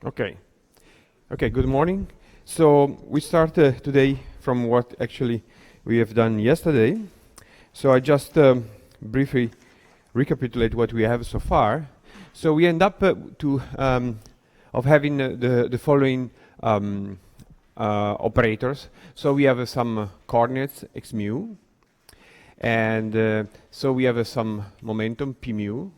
Okay. Okay, good morning. So we start today from what actually we have done yesterday. So I just briefly recapitulate what we have so far. So we end up of having the following operators. So we have some coordinates x mu, and so we have some momentum p mu,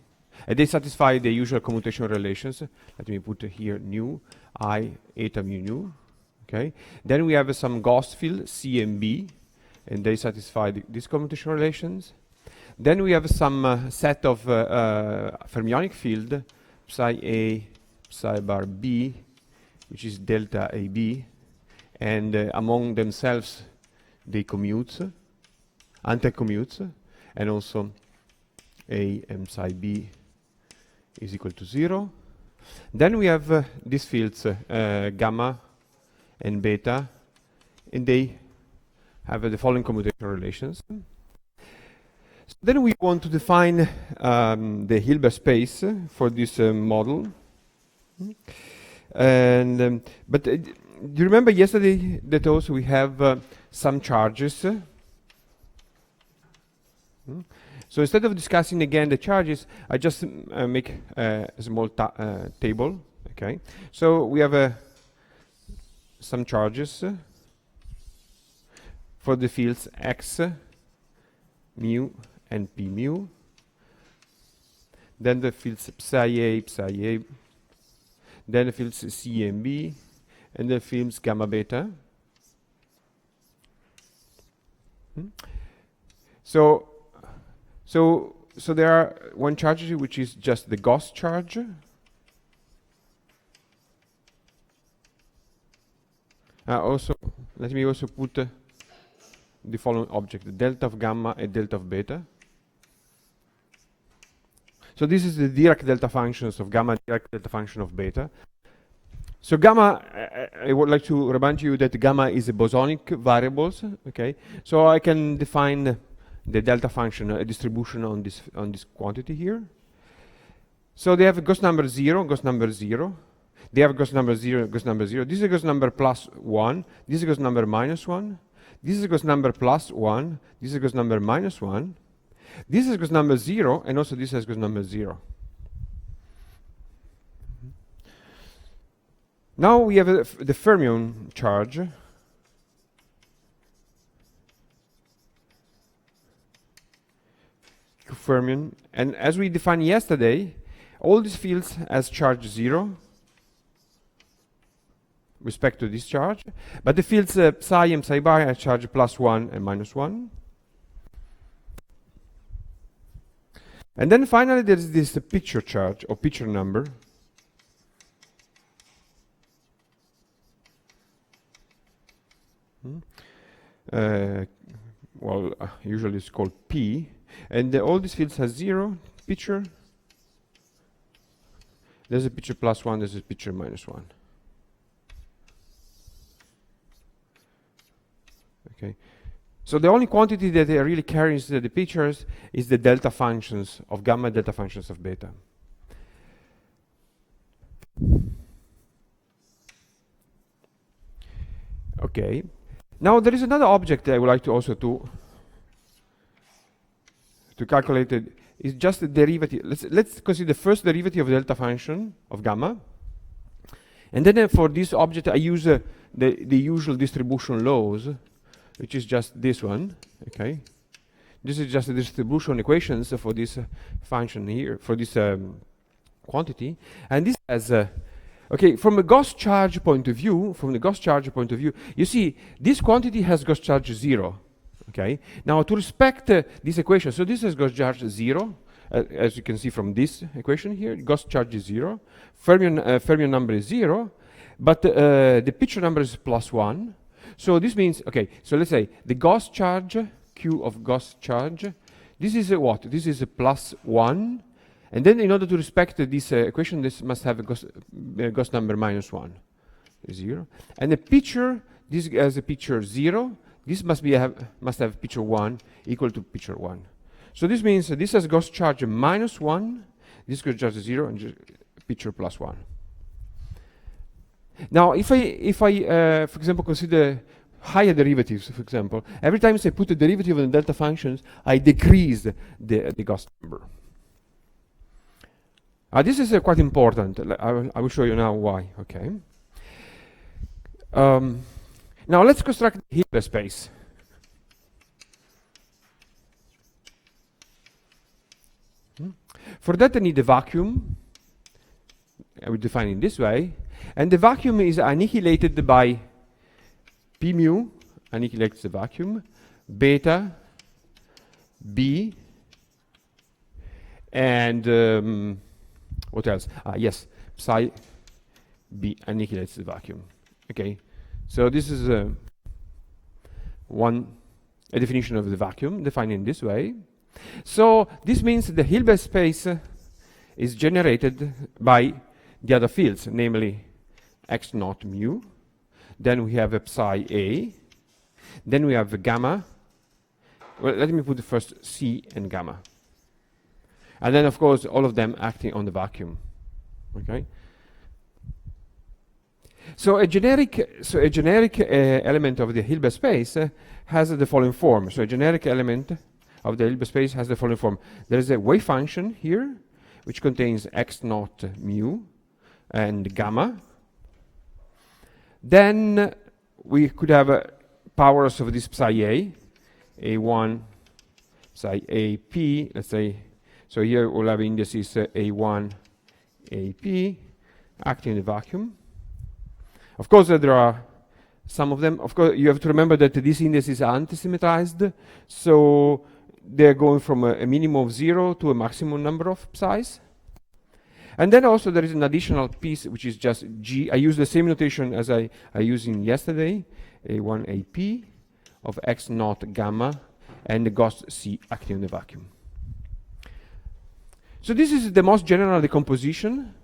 and they satisfy the usual commutation relations. Let me put here nu I eta mu nu. Okay. Then we have some Gauss field C and B, and they satisfy these commutation relations. Then we have some set of fermionic field psi A, psi bar B, which is delta AB, and among themselves they commute, anti-commute, and also A and psi B is equal to 0. Then we have these fields gamma and beta, and they have the following commutation relations. So then we want to define the Hilbert space for this model. And but do you remember yesterday that also we have some charges? So instead of discussing again the charges, I just make a small table. Okay. So we have some charges for the fields x, mu, and p mu. Then the fields psi A, then the fields C and B, and the fields gamma beta. So there are one charge which is just the Gauss charge. Also, let me also put the following object: the delta of gamma and delta of beta. So this is the Dirac delta functions of gamma, Dirac delta function of beta. So gamma, I would like to remind you that gamma is a bosonic variables. Okay, so I can define the delta function, a distribution on this quantity here. So they have a Gauss number 0, Gauss number 0. They have Gauss number 0, Gauss number 0. This is a Gauss number plus 1. This is a Gauss number minus 1. This is a Gauss number plus 1. This is a Gauss number minus 1. This is Gauss number 0, and also this is Gauss number 0. Now we have the fermion charge. Fermion, and as we defined yesterday, all these fields has charge 0 respect to this charge, but the fields psi and psi bar have charge plus 1 and minus 1. And then finally there is this picture charge or picture number. Usually it's called P. And all these fields has 0, picture. There's a picture plus 1, there's a picture minus 1. Okay. So the only quantity that really carries the pictures is the delta functions of gamma, delta functions of beta. Okay. Now there is another object that I would like to also to calculate it. Is just the derivative. Let's consider the first derivative of the delta function of gamma, and then for this object I use the usual distribution laws, which is just this one. Okay, this is just the distribution equations for this function here, for this quantity, and this has okay, from a Gauss charge point of view, you see this quantity has Gauss charge 0. Okay. Now to respect this equation, so this is Gauss charge 0, as you can see from this equation here. Gauss charge is 0, fermion number is 0, but the picture number is plus 1. So this means, okay, so let's say the Gauss charge, Q of Gauss charge, this is what? This is a plus 1, and then in order to respect this equation, this must have a Gauss number minus 1, 0, and the picture, this has a picture 0. This must have picture 1 equal to picture 1. So this means this has Gauss charge minus 1, this Gauss charge 0, and picture plus 1. Now, if I for example, consider higher derivatives, for example, every time I put a derivative on the delta functions, I decrease the Gauss number. This is quite important. I will show you now why. Okay. Now let's construct a Hilbert space. For that, I need a vacuum. I will define it this way, and the vacuum is annihilated by P mu, annihilates the vacuum, beta, B, and what else? Yes, psi B annihilates the vacuum. Okay, so this is a definition of the vacuum, defined in this way. So this means the Hilbert space is generated by the other fields, namely x naught mu. Then we have a psi A. Then we have a gamma. Well, let me put the first C and gamma. And then, of course, all of them acting on the vacuum. Okay. So a generic element of the Hilbert space has the following form. So a generic element of the Hilbert space has the following form. There is a wave function here, which contains x naught mu and gamma. Then we could have powers of this psi A1, psi AP, let's say. So here we'll have indices A1, AP, acting in the vacuum. Of course, there are some of them. Of course, you have to remember that these indices are antisymmetrized, so they're going from a minimum of 0 to a maximum number of psi's. And then also there is an additional piece, which is just G. I use the same notation as I used in yesterday, A1 AP of x naught gamma and the Gauss C acting in the vacuum. So this is the most general decomposition.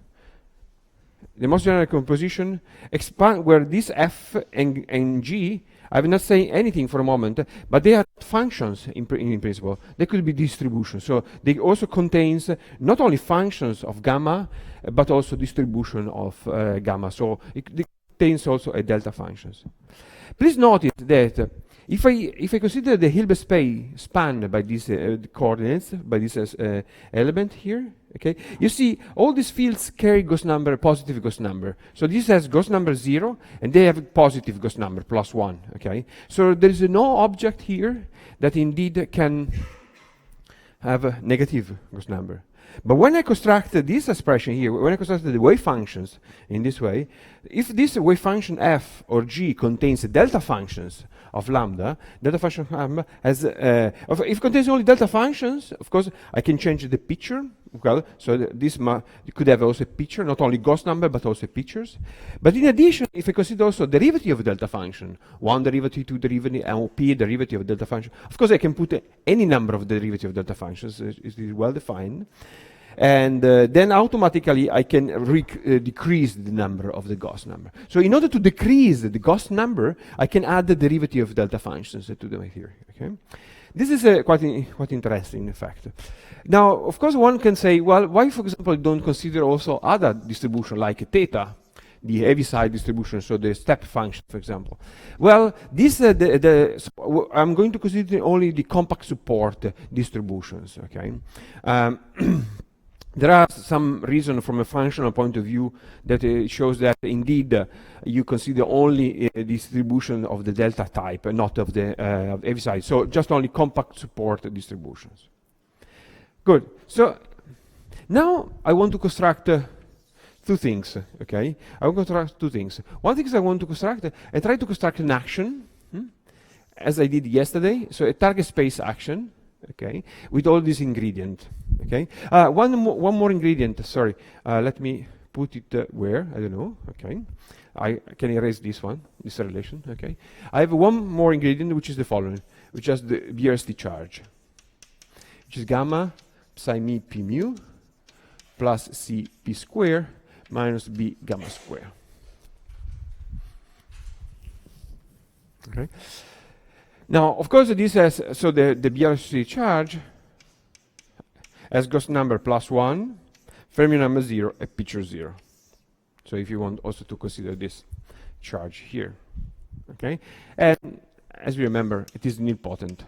The most general composition expand where this F and G, I will not say anything for a moment, but they are functions in principle. They could be distributions. So they also contains not only functions of gamma, but also distribution of gamma. So it contains also a delta functions. Please notice that if I consider the Hilbert space spanned by these coordinates, by this element here, okay, you see all these fields carry Gauss number, positive Gauss number. So this has Gauss number 0, and they have a positive Gauss number, +1, okay? So there is no object here that indeed can have a negative Gauss number. But when I construct this expression here, when I construct the wave functions in this way, if this wave function f or g contains delta functions of lambda, delta function of lambda has, if it contains only delta functions, of course, I can change the picture. Well, so this could have also a picture, not only Gauss number, but also pictures. But in addition, if I consider also derivative of delta function, 1 derivative, 2 derivative, and p derivative of delta function, of course, I can put any number of derivative of delta functions. It is well defined. And then automatically I can decrease the number of the Gauss number. So in order to decrease the Gauss number, I can add the derivative of delta functions to the theory. Okay, this is quite interesting, in fact. Now, of course, one can say, well, why, for example, don't consider also other distribution like theta, the Heaviside distribution, so the step function, for example. Well, this so I'm going to consider only the compact support distributions. Okay. There are some reason from a functional point of view that shows that indeed you consider only distribution of the delta type, not of the Heaviside. So just only compact support distributions. Good. So now I want to construct two things. Okay, I want to construct two things. One thing is I want to construct. I try to construct an action, as I did yesterday. So a target space action. Okay, with all these ingredients. Okay, one more ingredient. Sorry, let me put it where I don't know. Okay, I can erase this one, this relation. Okay, I have one more ingredient, which is the following, which is the BRST charge, which is gamma psi mi p mu plus c p square minus b gamma square. Okay. Now, of course, this has, so the BRC charge has Gauss number +1, Fermi number 0, and picture 0. So if you want also to consider this charge here, okay? And as we remember, it is nilpotent.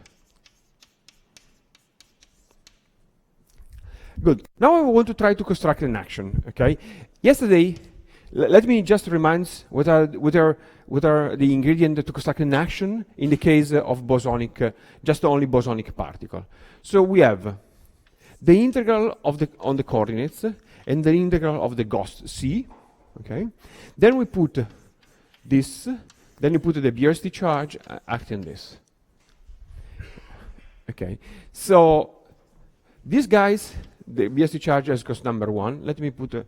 Good. Now I want to try to construct an action, okay? Yesterday, let me just remind what are the ingredients to construct an action in the case of bosonic, just only bosonic particle. So we have the integral of on the coordinates and the integral of the ghost C, okay? Then we put this, then you put the BRST charge acting this. Okay, so these guys, the BRST charge has cost number 1. Let me put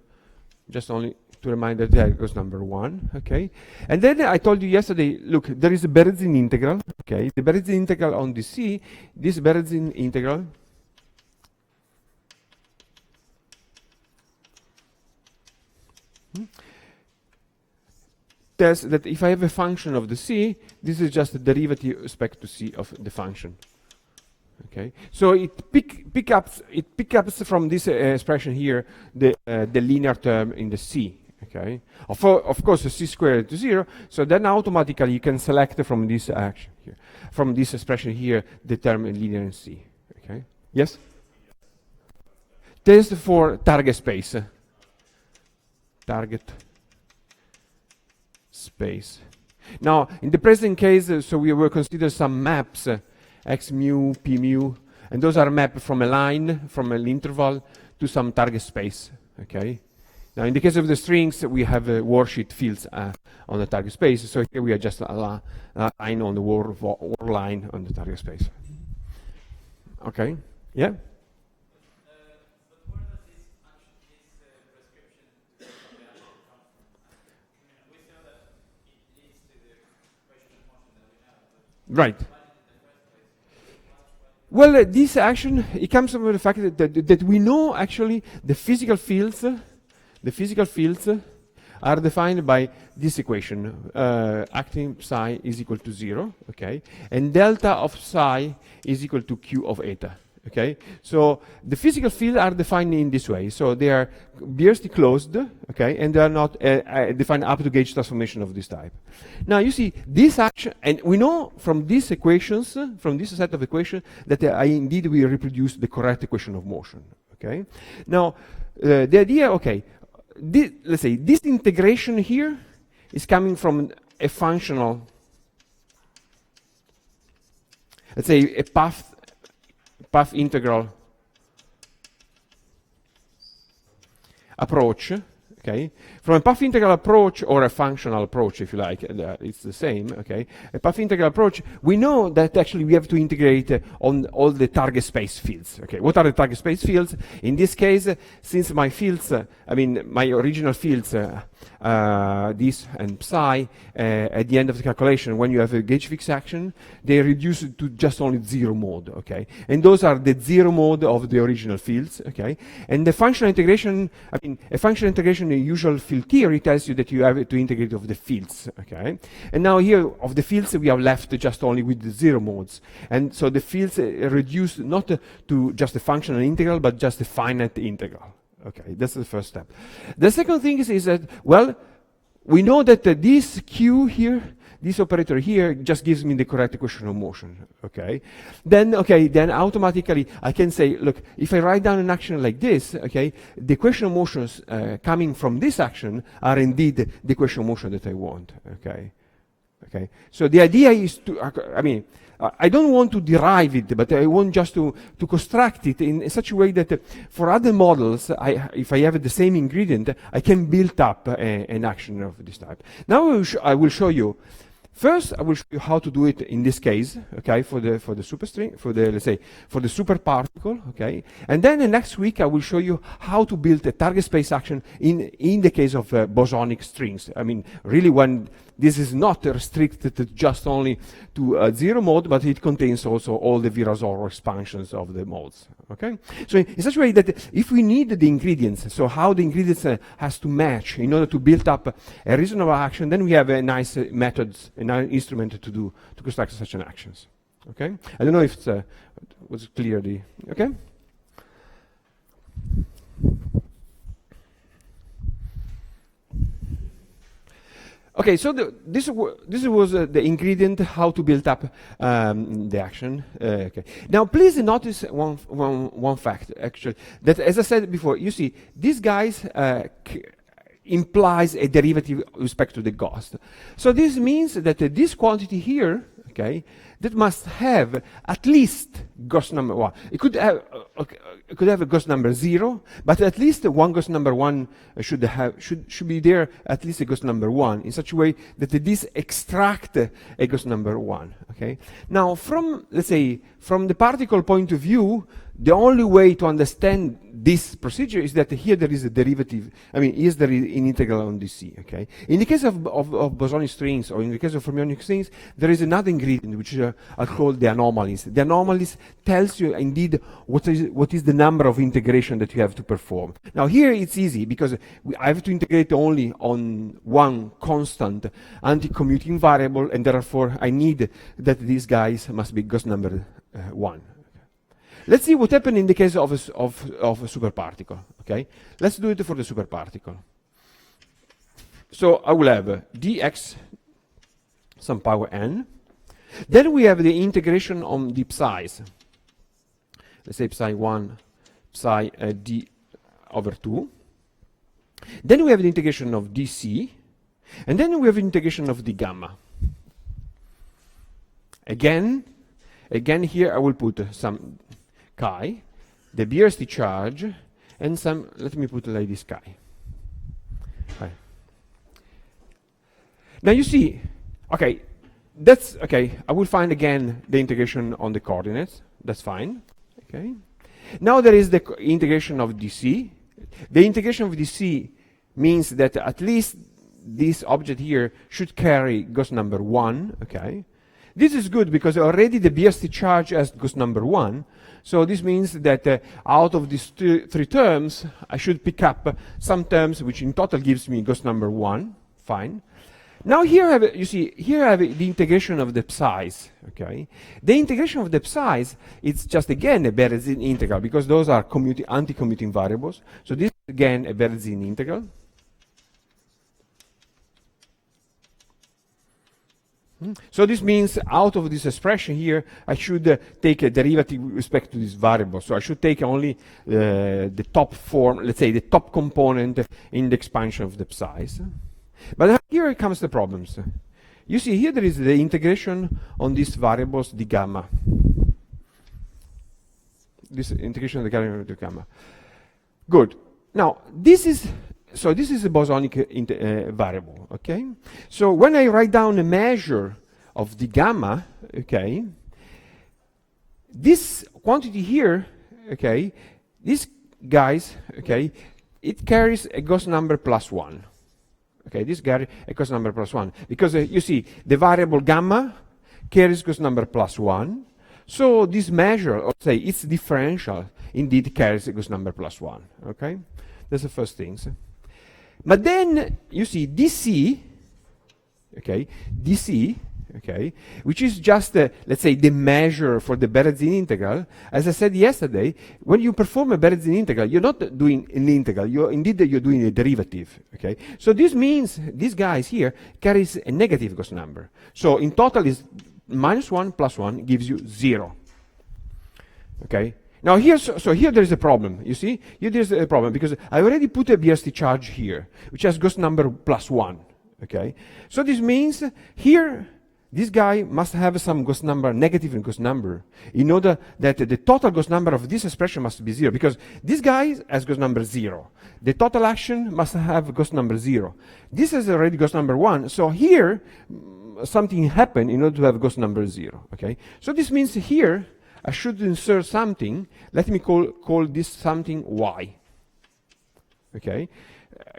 just only to remind that there goes number 1, okay? And then I told you yesterday, look, there is a Berezin integral, okay? The Berezin integral on the C, this Berezin integral tells that if I have a function of the C, this is just the derivative with respect to C of the function. Okay, so it picks up from this expression here the linear term in the C. Okay, of course the C squared to 0. So then automatically you can select from this action here, from this expression here, the term in linear in C. Okay, yes. Test for target space. Target space. Now, in the present case, so we will consider some maps, x mu, p mu, and those are mapped from a line, from an interval, to some target space, okay? Now, in the case of the strings, we have worksheet fields on the target space, so here we are just a line on the war line on the target space. Okay, yeah? Right. Well, this action, it comes from the fact that we know actually the physical fields are defined by this equation. Acting psi is equal to 0, okay? And delta of psi is equal to q of eta, okay? So the physical fields are defined in this way. So they are BRST closed, okay? And they are not defined up to gauge transformation of this type. Now you see this action, and we know from these equations, from this set of equations, that indeed we reproduce the correct equation of motion, okay? Now the idea, okay, let's say this integration here is coming from a functional, let's say a path integral approach, okay? From a path integral approach, or a functional approach, if you like, it's the same, okay? A path integral approach, we know that actually we have to integrate on all the target space fields, okay? What are the target space fields? In this case, since my fields, my original fields, this and psi, at the end of the calculation, when you have a gauge fix action, they reduce it to just only 0 mode, okay? And those are the 0 mode of the original fields, okay? And the functional integration, a functional integration in usual field theory tells you that you have to integrate of the fields, okay? And now here, of the fields, we are left just only with the 0 modes. And so the fields reduce not to just a functional integral, but just a finite integral. Okay, that's the first step. The second thing is that, well, we know that this Q here, this operator here, just gives me the correct equation of motion, okay? Then automatically I can say, look, if I write down an action like this, okay, the equation of motions coming from this action are indeed the equation of motion that I want, okay? Okay, so the idea is to, I don't want to derive it, but I want just to construct it in such a way that for other models, if I have the same ingredient, I can build up an action of this type. Now I will show you. First, I will show you how to do it in this case, okay, for the superstring, let's say for the superparticle, okay. And then the next week I will show you how to build a target space action in the case of bosonic strings. Really when this is not restricted just only to 0 mode, but it contains also all the Virasoro expansions of the modes, okay? So in such a way that if we need the ingredients, so how the ingredients has to match in order to build up a reasonable action, then we have a nice methods, a nice instrument to construct such an actions, okay? I don't know if it was clear, okay? Okay, so this was the ingredient how to build up the action. Okay. Now, please notice one fact, actually, that as I said before, you see, these guys implies a derivative with respect to the ghost. So this means that this quantity here, okay, that must have at least ghost number 1. It could have a ghost number 0, but at least one ghost number 1 should be there, at least a ghost number 1, in such a way that this extract a ghost number 1. Okay. Now, from, let's say, from the particle point of view, the only way to understand this procedure is that here there is a derivative. I mean, is there an integral on dc? Okay. In the case of bosonic strings, or in the case of fermionic strings, there is another ingredient which are called the anomalies. The anomalies tells you indeed what is the number of integration that you have to perform. Now here it's easy because I have to integrate only on one constant anti-commuting variable, and therefore I need that these guys must be ghost number 1. Let's see what happened in the case of a superparticle. Okay, let's do it for the superparticle. So I will have dx some power n. Then we have the integration on the psi's. Let's say psi 1, psi d over 2. Then we have the integration of dc, and then we have integration of the gamma. Again here I will put some chi, the BRST charge, and some, let me put like this chi. Okay. Now you see, okay, that's, okay, I will find again the integration on the coordinates, that's fine, okay. Now there is the integration of dc. The integration of dc means that at least this object here should carry ghost number 1, okay. This is good because already the BRST charge has ghost number 1. So this means that out of these three terms, I should pick up some terms which in total gives me ghost number 1. Fine. Now here I have, you see, here I have the integration of the psi's. Okay. The integration of the psi's, it's just again a Berezin integral because those are anti-commuting variables. So this is again a Berezin integral. So this means out of this expression here, I should take a derivative with respect to this variable. So I should take only the top form, let's say the top component in the expansion of the psi's. But here comes the problems. You see here there is the integration on these variables, the gamma. This integration of the gamma. Good. Now this is a bosonic variable, okay? So when I write down a measure of the gamma, okay, this quantity here, okay, these guys, okay, it carries a ghost number plus 1. Okay, this carries a ghost number plus 1. Because you see, the variable gamma carries ghost number plus 1. So this measure, let's say its differential, indeed carries a ghost number plus 1, okay? That's the first thing. But then you see dc, okay, dc, okay, which is just let's say the measure for the Berezin integral. As I said yesterday, when you perform a Berezin integral, you're not doing an integral. You're doing a derivative. Okay, so this means these guys here carries a negative ghost number. So in total is -1 plus 1 gives you 0. Okay. Now here, so here there is a problem, you see? Here there's a problem, because I already put a BRST charge here, which has ghost number plus 1, okay? So this means here, this guy must have some ghost number, negative ghost number, in order that the total ghost number of this expression must be 0, because this guy has ghost number 0. The total action must have ghost number 0. This has already ghost number 1, so here, something happened in order to have ghost number 0, okay? So this means here, I should insert something. Let me call this something y, okay,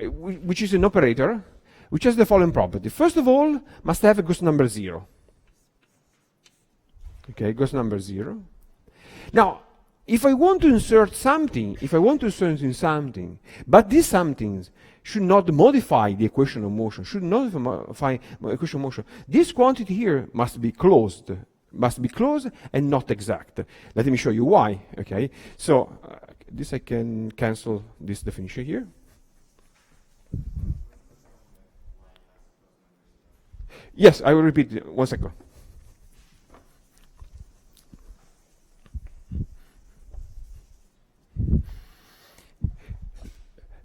which is an operator which has the following property. First of all, must have a ghost number 0. Okay, ghost number 0. Now, if I want to insert something, but these somethings should not modify the equation of motion, this quantity here must be closed. And not exact. Let me show you why, okay? So, this I can cancel this definition here. Yes, I will repeat it. 1 second.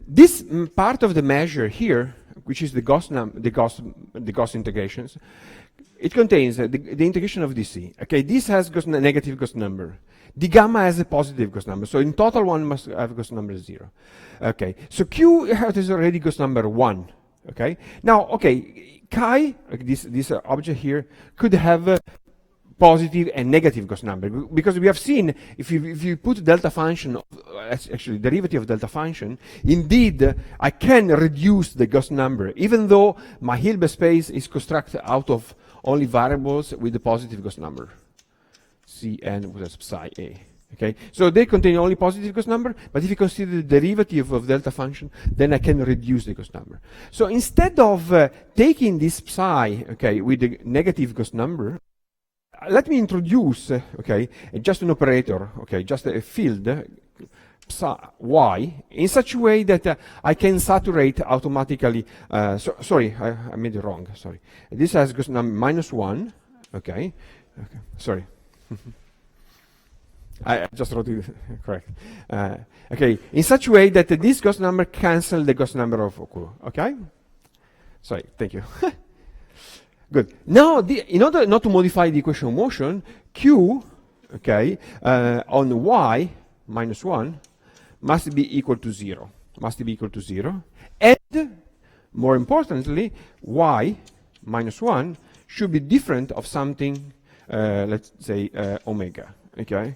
This part of the measure here, which is the Gauss integrations, it contains the integration of DC. Okay, this has negative Gauss number. The gamma has a positive Gauss number. So in total, one must have Gauss number 0. Okay, so Q has already Gauss number 1. Okay, now, okay, chi, this object here, could have a positive and negative Gauss number, because we have seen if you put delta function, actually derivative of delta function, indeed I can reduce the Gauss number, even though my Hilbert space is constructed out of only variables with the positive Gauss number, Cn with psi a. Okay, so they contain only positive Gauss number, but if you consider the derivative of delta function, then I can reduce the Gauss number. So instead of taking this psi, okay, with the negative Gauss number, let me introduce, okay, just an operator, okay, just a field, psi y, in such a way that I can saturate automatically. Sorry, I made it wrong. Sorry, this has Gauss number -1. Okay, sorry. I just wrote it correct. Okay, in such a way that this Gauss number cancel the Gauss number of Q. Okay, sorry. Thank you. Good. Now, in order not to modify the equation of motion, Q, okay, on y -1 must be equal to 0. Must be equal to 0. And, more importantly, y -1 should be different of something, let's say, omega. Okay.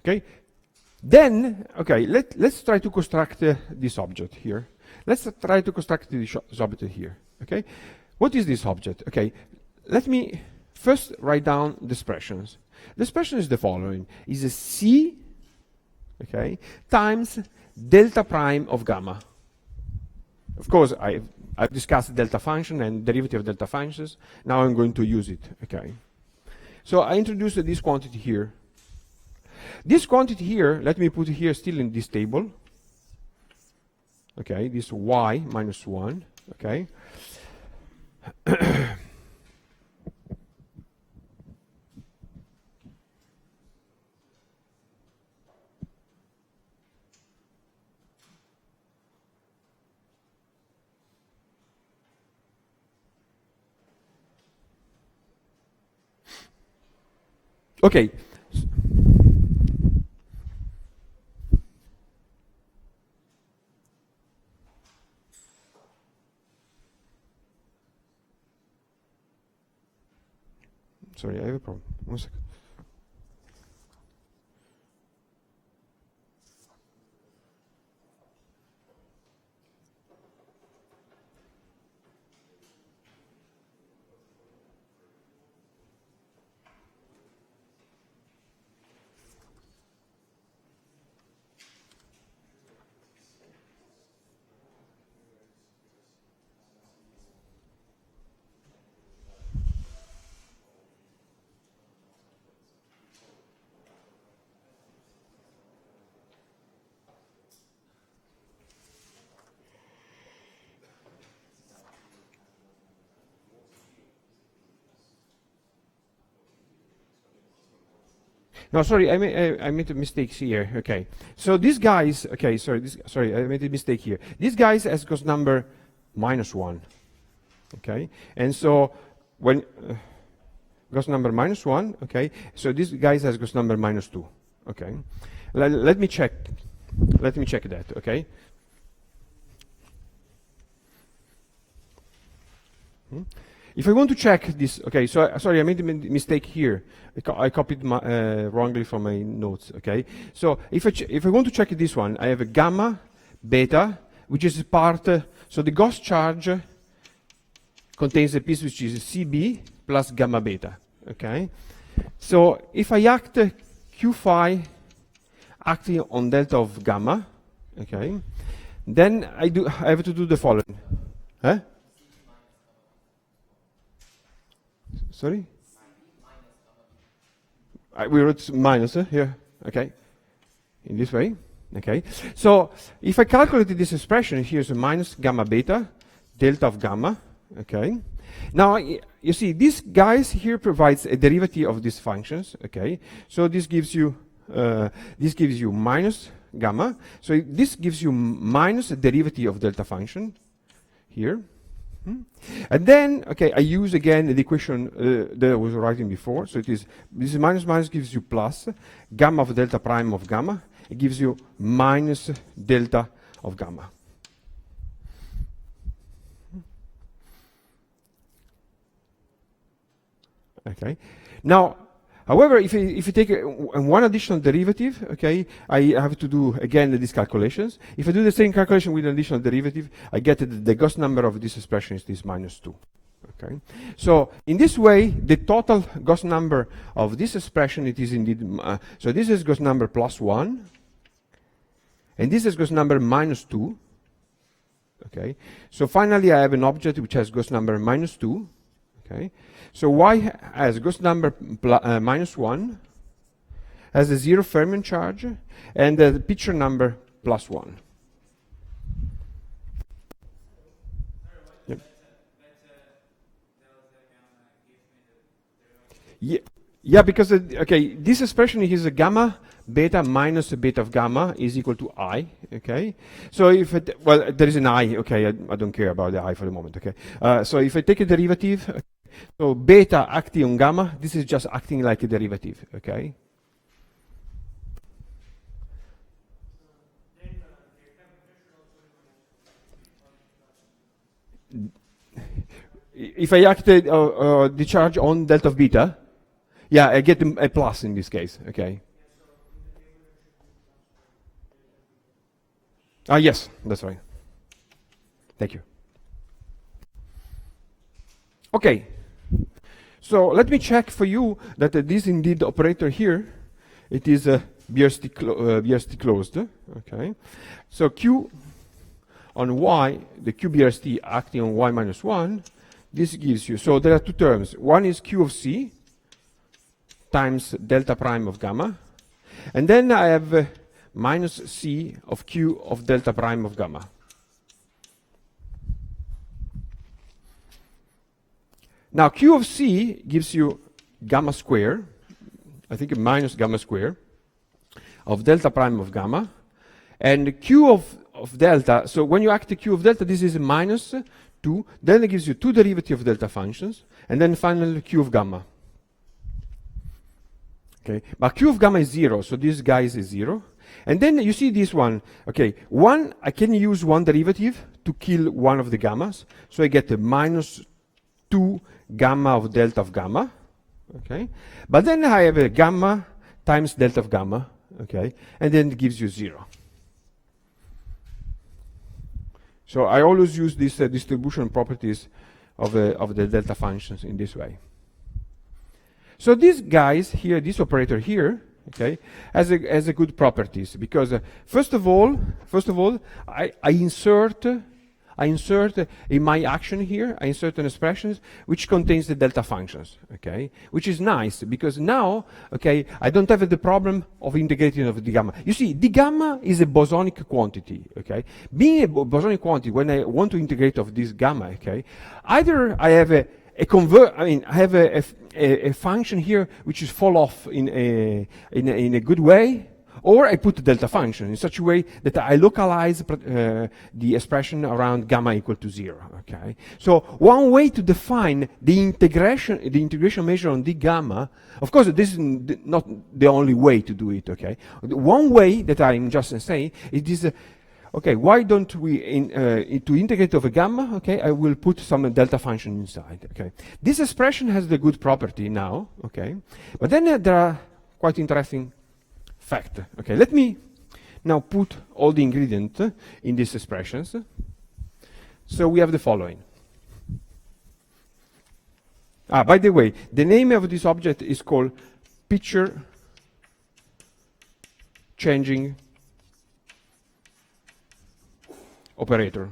Okay, then, okay, let's try to construct this object here. Let's try to construct this object here, okay? What is this object? Okay, let me first write down the expressions. The expression is the following, is a C, okay, times delta prime of gamma. Of course, I've discussed delta function and derivative of delta functions. Now I'm going to use it, okay? So I introduced this quantity here. This quantity here, let me put it here still in this table. Okay, this y -1, okay. Okay. Sorry, I have a problem. 1 second. No, sorry, I made a mistake here. Okay, so these guys. Okay, sorry, I made a mistake here. These guys has Gauss number -1. Okay, and so when Gauss number -1. Okay, so this guys has Gauss number -2. Okay, let me check. Let me check that. Okay. If I want to check this, okay, so sorry, I made a mistake here. I copied wrongly from my notes, okay? So if I want to check this one, I have a gamma, beta, which is part, so the Gauss charge contains a piece which is CB plus gamma beta, okay? So if I act Q phi acting on delta of gamma, okay, then I have to do the following. Huh? Sorry? we wrote minus here, okay, in this way, okay. So if I calculated this expression, here's a minus gamma beta, delta of gamma, okay. Now, you see, these guys here provides a derivative of these functions, okay. So this gives you minus gamma. So this gives you minus a derivative of delta function here. And then, okay, I use again the equation that I was writing before. So this is minus minus gives you plus gamma of delta prime of gamma. It gives you minus delta of gamma. Okay. Now, however, if you take one additional derivative, okay, I have to do again these calculations. If I do the same calculation with an additional derivative, I get that the Gauss number of this expression is this minus 2. Okay. So in this way, the total Gauss number of this expression, it is indeed, so this is Gauss number plus 1, and this is Gauss number minus 2. Okay. So finally, I have an object which has Gauss number minus 2. Okay. So Y has Gauss number minus 1, has a 0 fermion charge, and the picture number plus 1. Yep. Yeah, because okay, this expression is a gamma beta minus a beta of gamma is equal to I. Okay, so if it, well, there is an I. Okay, I don't care about the I for the moment. Okay, so if I take a derivative. So beta acting on gamma, this is just acting like a derivative, okay? If I act the charge on delta of beta, yeah, I get a plus in this case, okay? Yes, that's right. Thank you. Okay. So let me check for you that this indeed operator here, it is BRST closed. Okay. So Q on Y, the Q BRST acting on Y minus 1, this gives you, so there are two terms. One is Q of C times delta prime of gamma. And then I have minus C of Q of delta prime of gamma. Now, Q of C gives you gamma square, I think minus gamma square, of delta prime of gamma. And Q of delta, so when you act the Q of delta, this is minus 2. Then it gives you two derivatives of delta functions. And then finally, Q of gamma. Okay, but Q of gamma is 0, so this guy is 0. And then you see this one. Okay, I can use one derivative to kill one of the gammas. So I get a minus 2 gamma of delta of gamma, okay? But then I have a gamma times delta of gamma, okay? And then it gives you 0. So I always use these distribution properties of the delta functions in this way. So these guys here, this operator here, okay, has a good properties because first of all, I insert in my action here, I insert an expression which contains the delta functions, okay? Which is nice because now, okay, I don't have the problem of integrating of the gamma. You see, the gamma is a bosonic quantity, okay? Being a bosonic quantity, when I want to integrate of this gamma, okay, either I have I have a function here which is fall off in a good way, or I put the delta function in such a way that I localize the expression around gamma equal to 0. Okay. So one way to define the integration measure on the gamma, of course, this is not the only way to do it. Okay. One way that I'm just saying it is. Okay, why don't we to integrate over gamma? Okay, I will put some delta function inside. Okay, this expression has the good property now. Okay, but then there are quite interesting fact. Okay, let me now put all the ingredients in these expressions. So we have the following. By the way, the name of this object is called picture changing operator.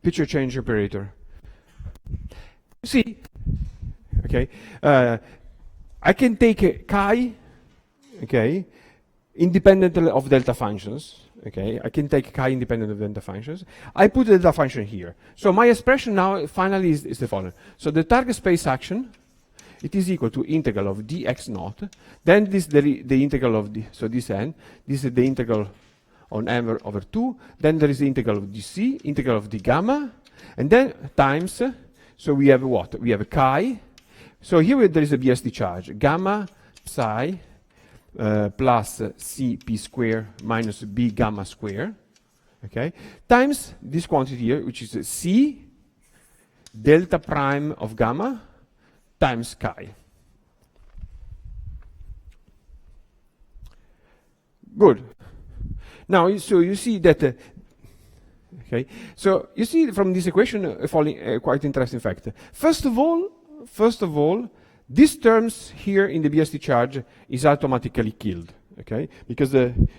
Picture change operator. See, okay, I can take chi, okay, independently of delta functions. Okay, I can take chi independent of delta functions. I put the delta function here. So my expression now finally is the following. So the target space action, it is equal to integral of dx naught. Then this the integral of the, so this n, this is the integral on m over 2. Then there is the integral of dc, integral of the gamma, and then times, so we have what? We have chi. So here there is a BSD charge, gamma psi plus cp square minus b gamma square, okay, times this quantity here, which is c delta prime of gamma times chi. Good. Now, so you see that, okay, so you see from this equation a quite interesting fact. First of all, these terms here in the BSD charge is automatically killed, okay? Because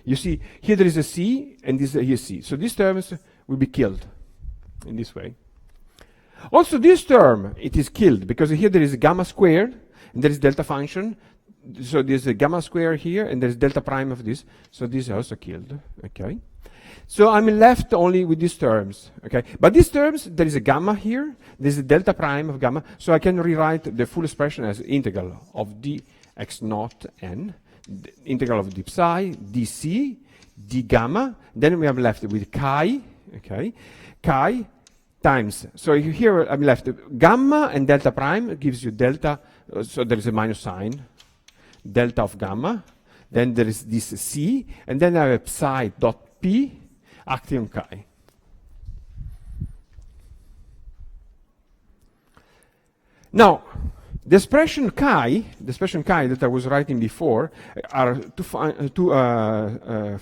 you see, here there is a C and this here C. So these terms will be killed in this way. Also this term, it is killed because here there is a gamma squared and there is delta function. So there's a gamma square here and there's delta prime of this. So this is also killed, okay? So I'm left only with these terms, okay? But these terms, there is a gamma here, there's a delta prime of gamma, so I can rewrite the full expression as integral of dx naught n, integral of d psi, dc, d gamma, then we have left with chi, okay? Chi times, so here I'm left, gamma and delta prime gives you delta, so there is a minus sign, delta of gamma, then there is this c, and then I have psi dot p, acting on chi. Now, the expression chi that I was writing before are two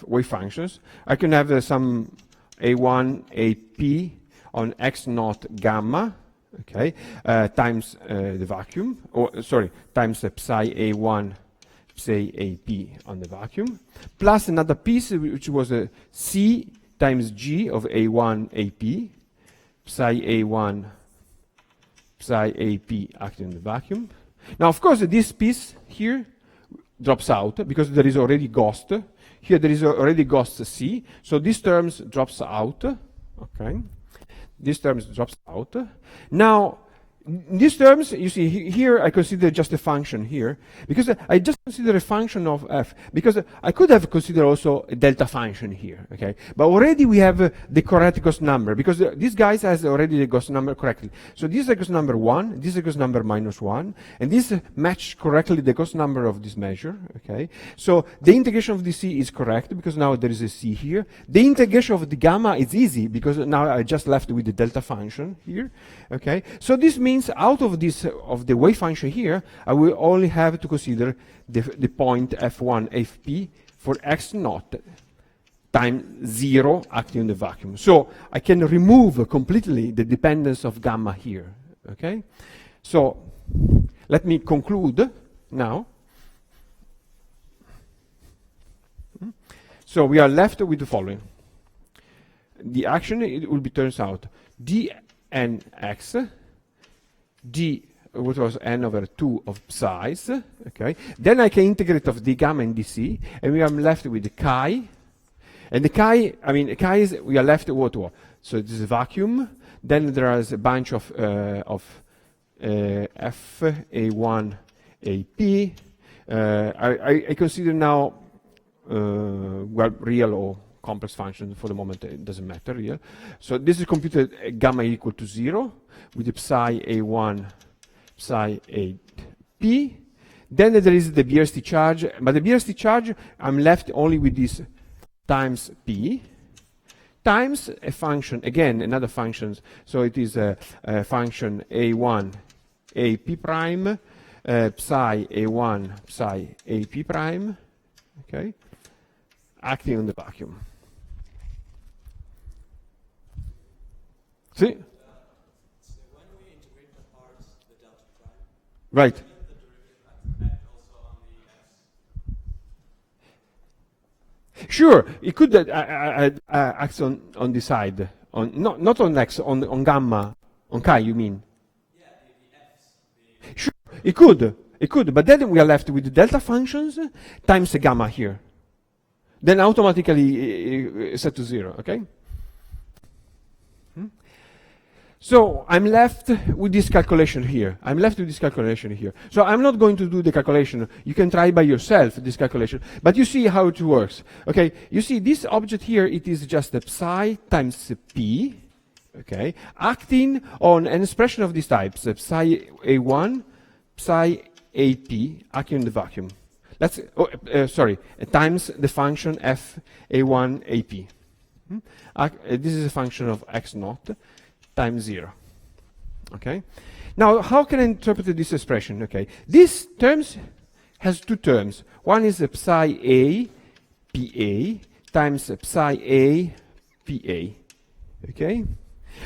wave functions. I can have some a1, ap on x naught gamma, okay, times the vacuum, or sorry, times psi a1, psi ap on the vacuum, plus another piece which was a c times g of a1 ap, psi a1 psi ap acting in the vacuum. Now of course this piece here drops out because there is already ghost. Here there is already ghost c, so these terms drops out, okay? These terms drops out. Now these terms, you see, here I consider just a function here, because I just consider a function of f, because I could have considered also a delta function here, okay? But already we have the correct Gauss number, because this guy has already the Gauss number correctly. So this is a Gauss number 1, this is a Gauss number -1, and this match correctly the Gauss number of this measure, okay? So the integration of the c is correct, because now there is a c here. The integration of the gamma is easy, because now I just left with the delta function here, okay? So this means out of this of the wave function here, I will only have to consider the point f1 fp for x naught times 0 acting in the vacuum. So I can remove completely the dependence of gamma here, okay? So let me conclude now. So we are left with the following. The action, it will be turns out dnx d, what was n over 2 of psi's, okay? Then I can integrate of d gamma and dc, and we are left with the chi. And the chi, I mean, chi is, we are left with what? So this is vacuum. Then there is a bunch of f, a1, ap. I consider now, well, real or complex function. For the moment, it doesn't matter, real. So this is computed gamma equal to 0 with the psi a1, psi a p. Then there is the BRST charge, but the BRST charge, I'm left only with this times p times a function, again, another function. So it is a function a1, ap prime, psi a1, psi ap prime, okay, acting on the vacuum. See? So when we integrate the parts, the delta prime, Right. the derivative act also on the x? Sure, it could act on the side, on not on x, on gamma, on chi. You mean? Yeah, the Sure, it could, but then we are left with the delta functions times the gamma here. Then automatically set to 0, okay? So I'm left with this calculation here. So I'm not going to do the calculation. You can try by yourself this calculation, but you see how it works. Okay, you see this object here, it is just a psi times p, okay, acting on an expression of this type, so psi a1, psi ap, acting in the vacuum. Let's, times the function f a1 ap. This is a function of x naught times 0. Okay? Now, how can I interpret this expression? Okay, this terms has two terms. One is psi a pa times psi a pa. Okay?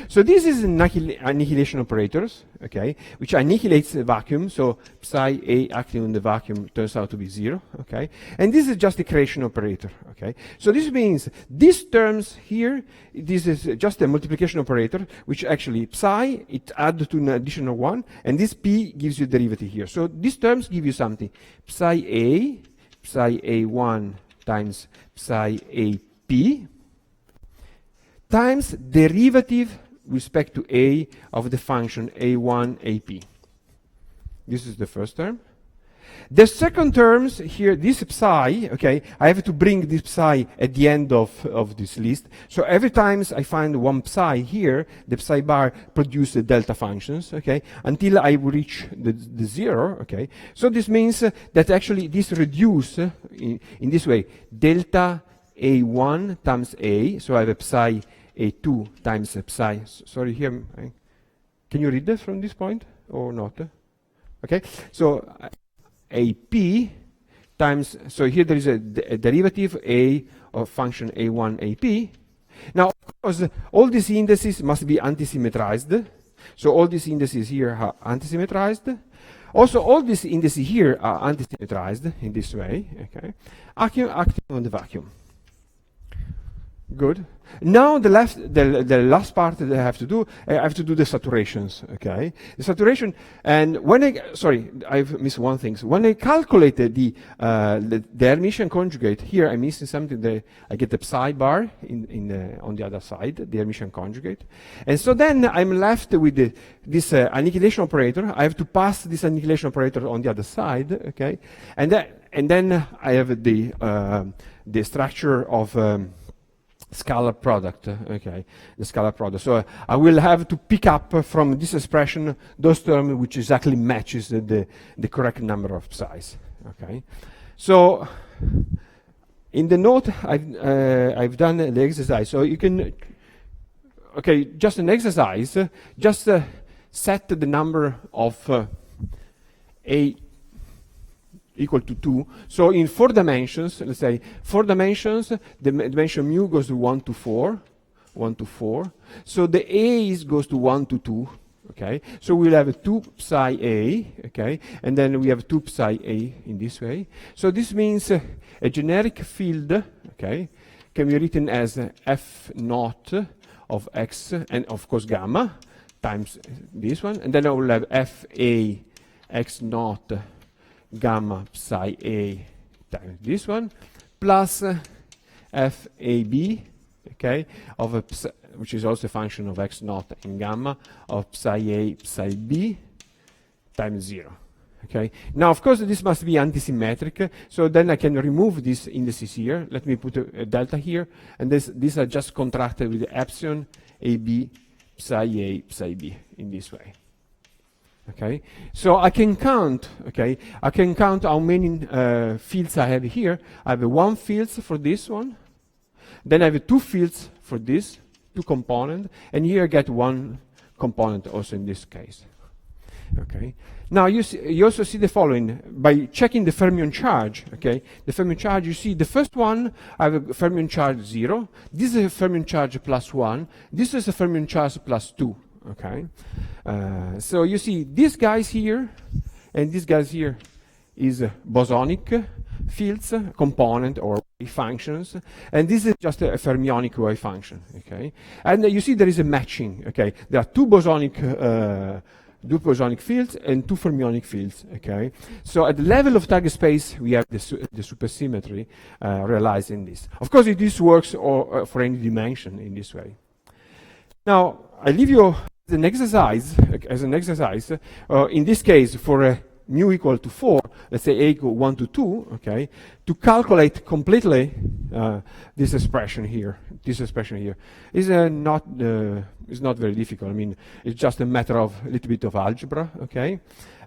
So this is annihilation operators, okay, which annihilates the vacuum. So psi a acting on the vacuum turns out to be 0, okay. And this is just a creation operator, okay. So this means these terms here, this is just a multiplication operator, which actually psi, it adds to an additional 1, and this p gives you derivative here. So these terms give you something. Psi a1 times psi a p, times derivative with respect to a of the function a1 ap. This is the first term. The second terms here, this psi, okay, I have to bring this psi at the end of this list. So every time I find one psi here, the psi bar produces the delta functions, okay, until I reach the 0, okay. So this means that actually this reduce in this way, delta a1 times a, so I have a psi a2 times psi. Sorry, here, can you read this from this point or not? Okay, so ap times, so here there is a derivative a of function a1 ap. Now, of course, all these indices must be antisymmetrized. So all these indices here are antisymmetrized. Also, all these indices here are antisymmetrized in this way, okay, acting on the vacuum. Good. Now the last part that I have to do the saturations, okay? The saturation, and when I've missed one thing. So when I calculated the Hermitian conjugate, here I'm missing something that I get the psi bar on the other side, the Hermitian conjugate. And so then I'm left with this annihilation operator. I have to pass this annihilation operator on the other side, okay? And then I have the structure of scalar product, okay, the scalar product. So I will have to pick up from this expression those terms which exactly matches the correct number of psi's, okay. So in the note I've done the exercise. So you can, okay, just an exercise, just set the number of a equal to 2. So in 4 dimensions, let's say 4 dimensions, the dimension mu goes to 1 to 4, 1 to 4. So the a's goes to 1 to 2, okay? So we'll have a 2 psi a, okay? And then we have 2 psi a in this way. So this means a generic field, okay, can be written as f naught of x and of course gamma times this one. And then I will have f a x naught gamma psi a times this one plus f a b, okay, of a which is also a function of x naught and gamma of psi a psi b times 0, okay. Now of course this must be antisymmetric, so then I can remove these indices here. Let me put a delta here, and these are just contracted with the epsilon ab psi a psi b in this way. Okay, so I can count. Okay, I can count how many fields I have here. I have 1 field for this one, then I have 2 fields for this 2 component, and here I get 1 component also in this case. Okay. Now you also see the following by checking the fermion charge. Okay, the fermion charge. You see the first one I have a fermion charge 0. This is a fermion charge plus 1. This is a fermion charge plus 2. Okay, so you see these guys here and these guys here is bosonic fields, component or wave functions, and this is just a fermionic wave function. Okay, and you see there is a matching. Okay, there are 2 bosonic 2 bosonic fields and 2 fermionic fields. Okay, so at the level of target space, we have the supersymmetry realized in this. Of course, this works for any dimension in this way. Now, I leave you an exercise, in this case, for mu equal to 4, let's say a equal 1 to 2, okay, to calculate completely this expression here. This expression here is not very difficult. I mean, it's just a matter of a little bit of algebra, okay.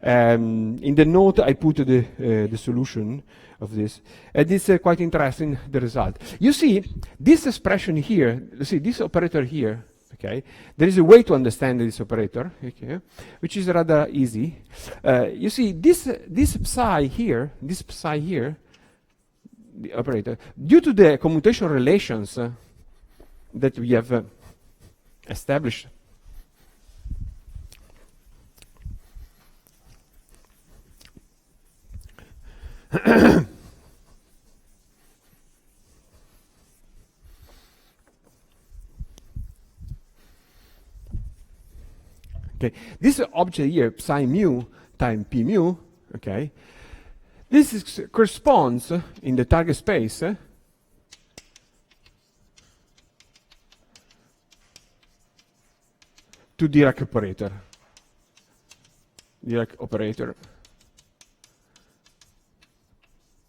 In the note, I put the solution of this, and it's quite interesting, the result. You see, this expression here, you see this operator here, okay, there is a way to understand this operator, okay, which is rather easy. You see, this psi here, the operator, due to the commutation relations that we have established, okay, this object here, psi mu times p mu, okay, this corresponds in the target space to Dirac operator. Dirac operator.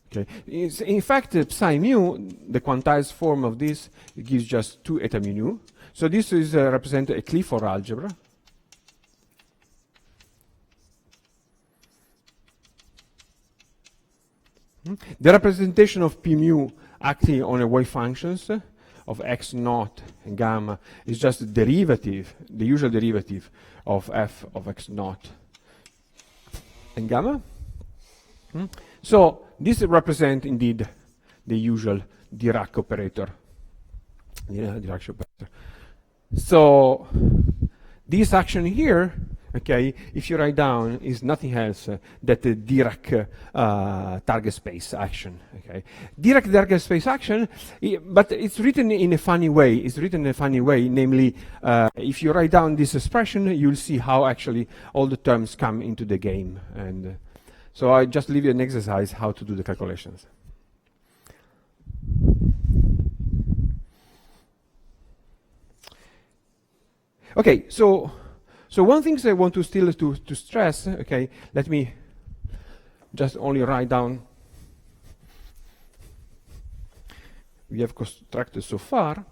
Okay. In fact, psi mu, the quantized form of this, it gives just 2 eta mu. So this is represent a Clifford algebra. The representation of p mu acting on a wave functions of x naught and gamma is just the derivative, the usual derivative of f of x naught and gamma. So this represents indeed the usual Dirac operator. Yeah, Dirac operator. So this action here, okay, if you write down, is nothing else than the Dirac target space action. Okay, Dirac target space action, but it's written in a funny way. It's written in a funny way, namely, if you write down this expression, you'll see how actually all the terms come into the game. And so I just leave you an exercise how to do the calculations. Okay, so one thing I want to still to stress, okay, let me just only write down we have constructed so far.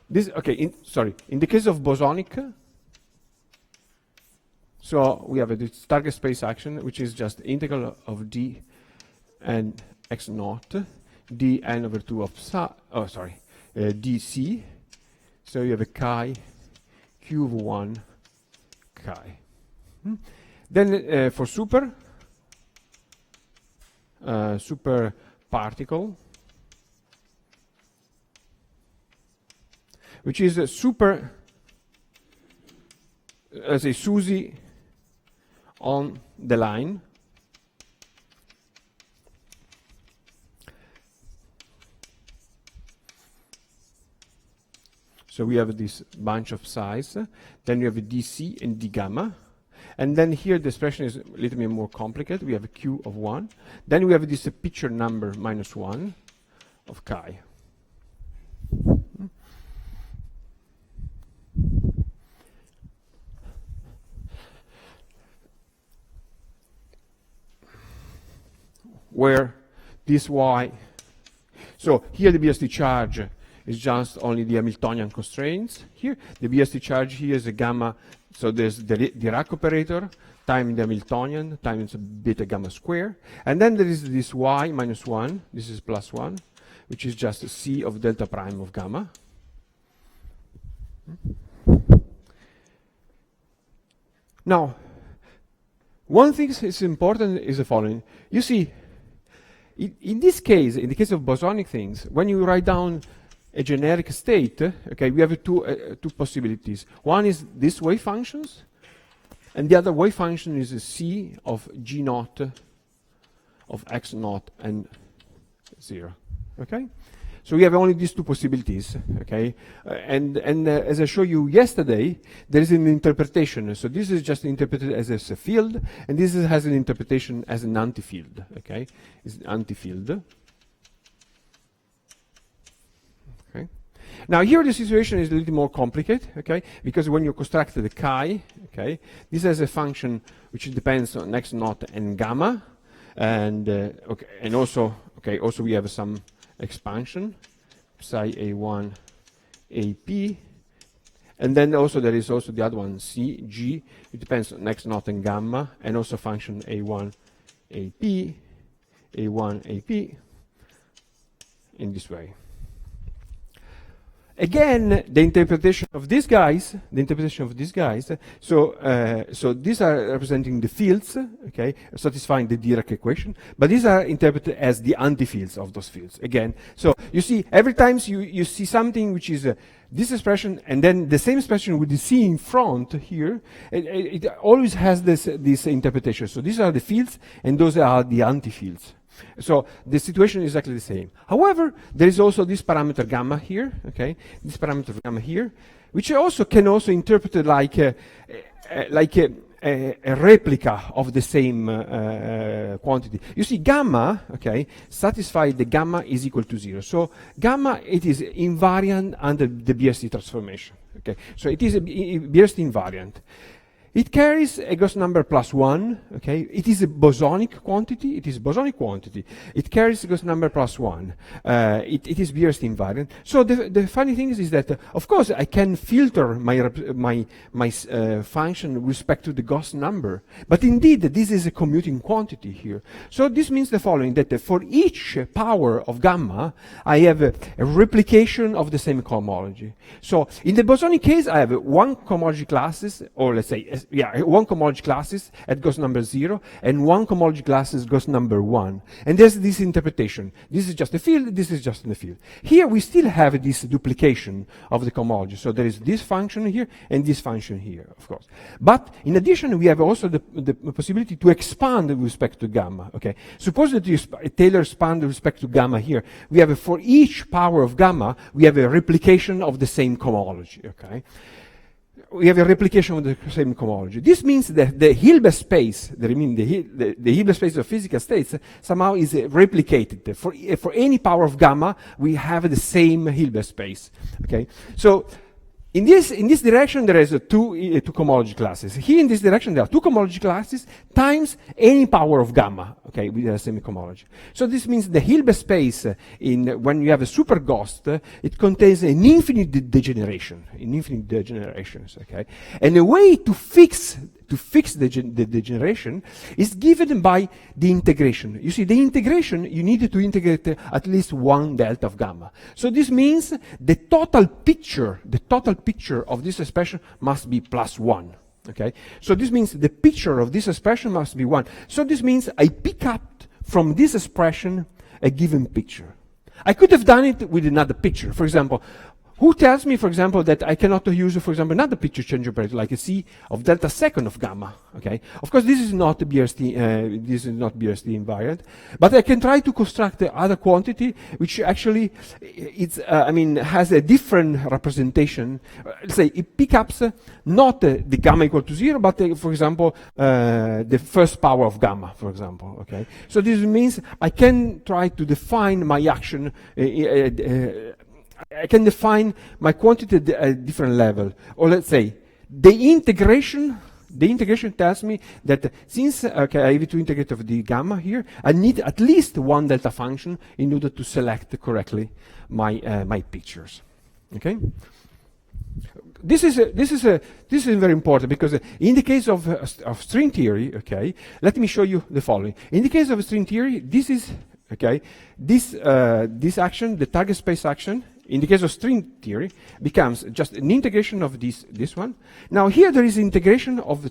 This, okay, in the case of bosonic, so we have this target space action, which is just integral of d and x naught, d n over 2 of psi, dc, so you have a chi q of 1 chi. Then for super particle, which is a super as a SUSY on the line. So we have this bunch of psi's, then we have a dc and d gamma, and then here the expression is a little bit more complicated. We have a q of 1, then we have this picture number -1 of chi. Where this y, so here the BST charge is just only the Hamiltonian constraints. Here the BST charge here is a gamma, so there's the Dirac operator times the Hamiltonian times beta gamma square, and then there is this y -1, this is +1, which is just a c of delta prime of gamma. Now, one thing is important is the following. You see, in this case, in the case of bosonic things, when you write down a generic state, okay, we have two possibilities. One is this wave functions, and the other wave function is a c of g naught of x naught and 0. Okay, So we have only these two possibilities, okay? As I showed you yesterday, there is an interpretation. So this is just interpreted as a field, and this has an interpretation as an anti-field, okay? It's an anti-field. Okay. Now here the situation is a little more complicated, okay? Because when you construct the chi, okay, this has a function which depends on x naught and gamma, and okay, and also we have some expansion psi a1 ap, and then also there is also the other one c g. It depends on x naught and gamma, and also function a1 ap in this way. Again, the interpretation of these guys, so these are representing the fields, okay, satisfying the Dirac equation, but these are interpreted as the anti-fields of those fields. Again, so you see, every time you see something which is this expression, and then the same expression with the C in front here, it always has this interpretation. So these are the fields, and those are the anti-fields. So the situation is exactly the same. However, there is also this parameter gamma here, okay? This parameter gamma here, which also can also interpret like a replica of the same quantity. You see, gamma, okay, satisfies the gamma is equal to 0. So gamma, it is invariant under the BRC transformation, okay? So it is a BRC invariant. It carries a Gauss number +1, okay? It is a bosonic quantity. It carries a Gauss number +1. It is BRC invariant. So the funny thing is that, of course, I can filter my function with respect to the Gauss number. But indeed, this is a commuting quantity here. So this means the following, that for each power of gamma, I have a replication of the same cohomology. So in the bosonic case, I have one cohomology classes, or let's say, one cohomology classes at Gauss number 0, and one cohomology classes Gauss number 1. And there's this interpretation. This is just a field, this is just in the field. Here we still have this duplication of the cohomology. So there is this function here and this function here, of course. But in addition, we have also the possibility to expand with respect to gamma, okay? Suppose that you Taylor expand with respect to gamma here. We have for each power of gamma, we have a replication of the same cohomology, okay? We have a replication of the same cohomology. This means that the Hilbert space, the Hilbert space of physical states, somehow is replicated. For any power of gamma, we have the same Hilbert space. Okay, so in this direction there is two cohomology classes. Here in this direction there are two cohomology classes times any power of gamma. Okay, with the same cohomology. So this means the Hilbert space when you have a super Gauss, it contains an infinite degenerations. Okay, and a way to fix the degeneration is given by the integration. You see, the integration, you need to integrate at least one delta of gamma. So this means the total picture of this expression must be +1. Okay, so this means the picture of this expression must be 1. So this means I pick up from this expression a given picture. I could have done it with another picture. For example, who tells me, for example, that I cannot use, for example, another picture change operator like a C of delta second of gamma? Okay, of course, this is not BRC invariant, but I can try to construct the other quantity, which actually has a different representation. Let's say it picks up not the gamma equal to 0, but for example, the first power of gamma, for example. Okay, so this means I can try to define my action. I can define my quantity at a different level. Or let's say, the integration tells me that since I have to integrate of the gamma here, I need at least one delta function in order to select correctly my pictures. Okay? This is very important because in the case of string theory, okay, let me show you the following. In the case of string theory, this is, okay, this action, the target space action, in the case of string theory, becomes just an integration of this one. Now here there is integration of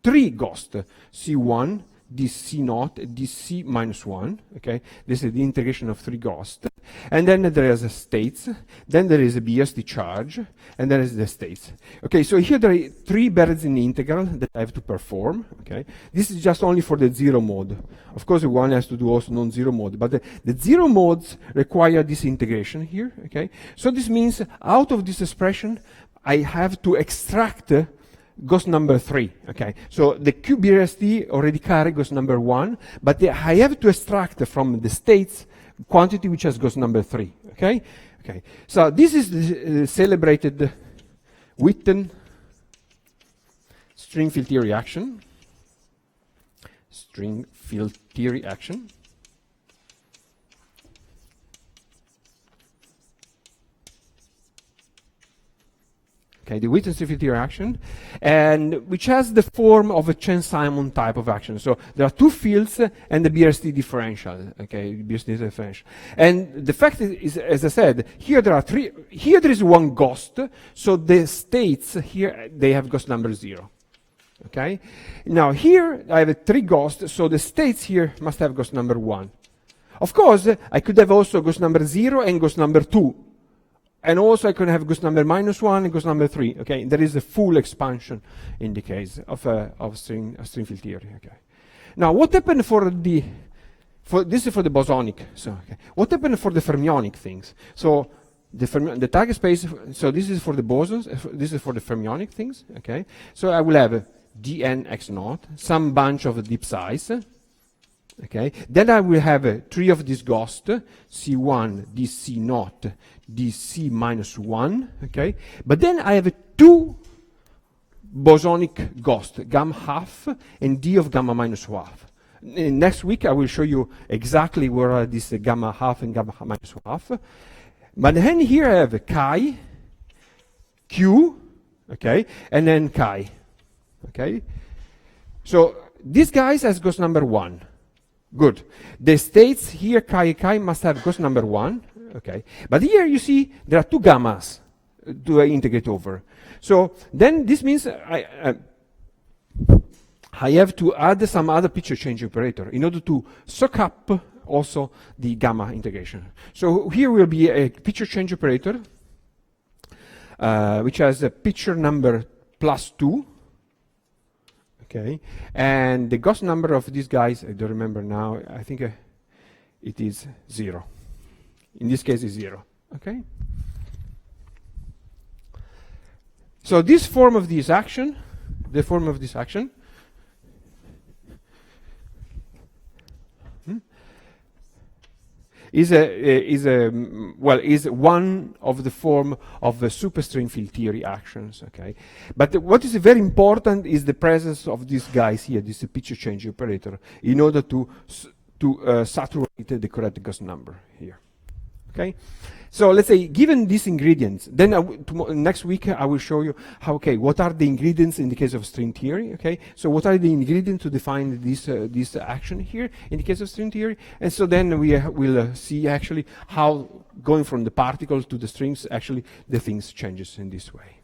3 Gauss, C1, this C0, this C -1, okay? This is the integration of 3 Gauss. And then there is a states, then there is a BSD charge, and then there is the states. Okay, so here there are 3 buried in the integral that I have to perform. Okay, this is just only for the 0 mode. Of course, one has to do also non-zero mode, but the 0 modes require this integration here. Okay, so this means out of this expression, I have to extract ghost number 3. Okay, so the QBRST already carry ghost number 1, but I have to extract from the states quantity which has ghost number 3. Okay, okay. So this is the celebrated Witten string field theory action. String field theory action. Okay, the Witten string field theory action, and which has the form of a Chern-Simon type of action. So there are 2 fields and the BRST differential. Okay, BRST differential. And the fact is, as I said, here there are 3. Here there is 1 ghost. So the states here they have ghost number 0. Okay. Now here I have 3 ghosts. So the states here must have ghost number 1. Of course, I could have also ghost number 0 and ghost number 2. And also I can have ghost number -1 and ghost number 3. Okay, there is a full expansion in the case of string field theory. Okay. Now what happened for this is for the bosonic. So okay. What happened for the fermionic things? So the target space. So this is for the bosons. This is for the fermionic things. Okay. So I will have dn x naught, some bunch of deep size. Okay, then I will have 3 of this ghost, C1, DC naught, DC -1, okay? But then I have 2 bosonic ghosts, gamma half and D of gamma -1/2. Next week I will show you exactly where are these gamma half and gamma -1/2. But then here I have chi, Q, okay, and then chi, okay? So this guy has ghost number 1. Good. The states here, chi must have ghost number 1. Okay. But here you see there are 2 gammas to integrate over. So then this means I have to add some other picture change operator in order to soak up also the gamma integration. So here will be a picture change operator which has a picture number +2. Okay, and the ghost number of these guys, I don't remember now, I think it is 0. In this case, it's 0. Okay? So this form of this action, the form of this action, is one of the form of the superstring field theory actions. Okay, but what is very important is the presence of these guys here, this picture change operator, in order to saturate the correct ghost number here. Okay, so let's say given these ingredients, then next week I will show you how. Okay, what are the ingredients in the case of string theory? Okay, so what are the ingredients to define this action here in the case of string theory? And so then we will see actually how going from the particles to the strings actually the things changes in this way.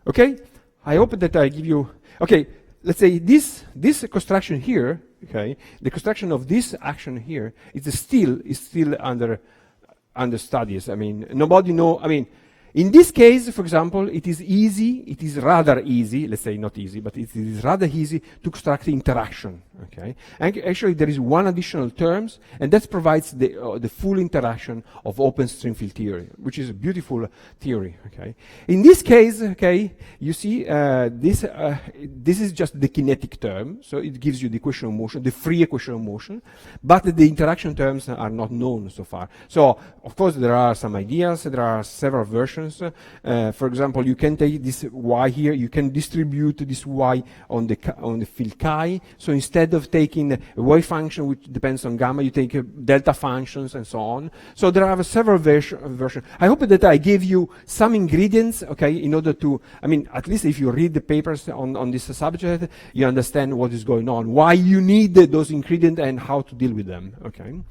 Okay, I hope that I give you. Okay, let's say this construction here. Okay, the construction of this action here is still under studies. I mean, nobody know. I mean, in this case, for example, it is easy. It is rather easy. Let's say not easy, but it is rather easy to construct the interaction. Okay, and actually there is one additional terms, and that provides the full interaction of open string field theory, which is a beautiful theory. Okay, in this case, okay, you see this is just the kinetic term, so it gives you the equation of motion, the free equation of motion, but the interaction terms are not known so far. So of course there are some ideas. There are several versions. For example, you can take this y here. You can distribute this y on the field chi. So instead of taking a wave function which depends on gamma, you take delta functions and so on. So there are several versions. I hope that I gave you some ingredients, okay, in order to, I mean, at least if you read the papers on this subject, you understand what is going on, why you need those ingredients and how to deal with them, okay.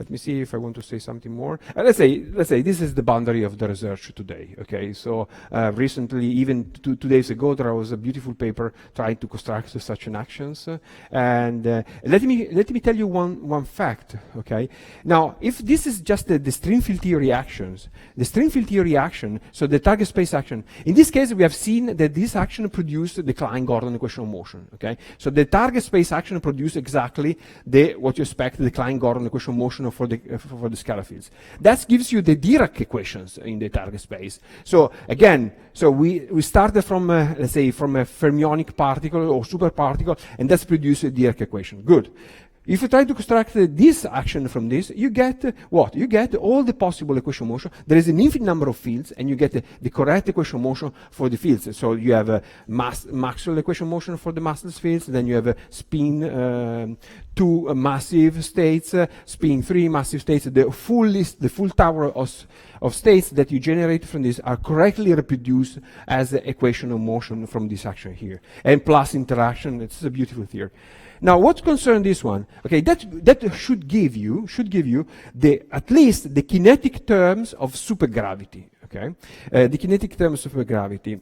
Let me see if I want to say something more. Let's say this is the boundary of the research today. Okay, so recently, even 2 days ago, there was a beautiful paper trying to construct such an actions. And let me tell you one fact. Okay, now if this is just the string field theory actions, the string field theory action, so the target space action. In this case, we have seen that this action produced the Klein-Gordon equation of motion. Okay, so the target space action produced exactly what you expect the Klein-Gordon equation of motion for the scalar fields. That gives you the Dirac equations in the target space. So again, so we started from let's say from a fermionic particle or superparticle, and that's produced a Dirac equation. Good. If you try to construct this action from this, you get what? You get all the possible equation of motion. There is an infinite number of fields, and you get the correct equation of motion for the fields. So you have a Maxwell equation of motion for the massless fields, then you have a spin 2 massive states, spin 3 massive states. The full list, the full tower of states that you generate from this are correctly reproduced as the equation of motion from this action here. And plus interaction, it's a beautiful theory. Now, what concerns this one? Okay, that should give you at least the kinetic terms of supergravity. Okay, the kinetic terms of supergravity.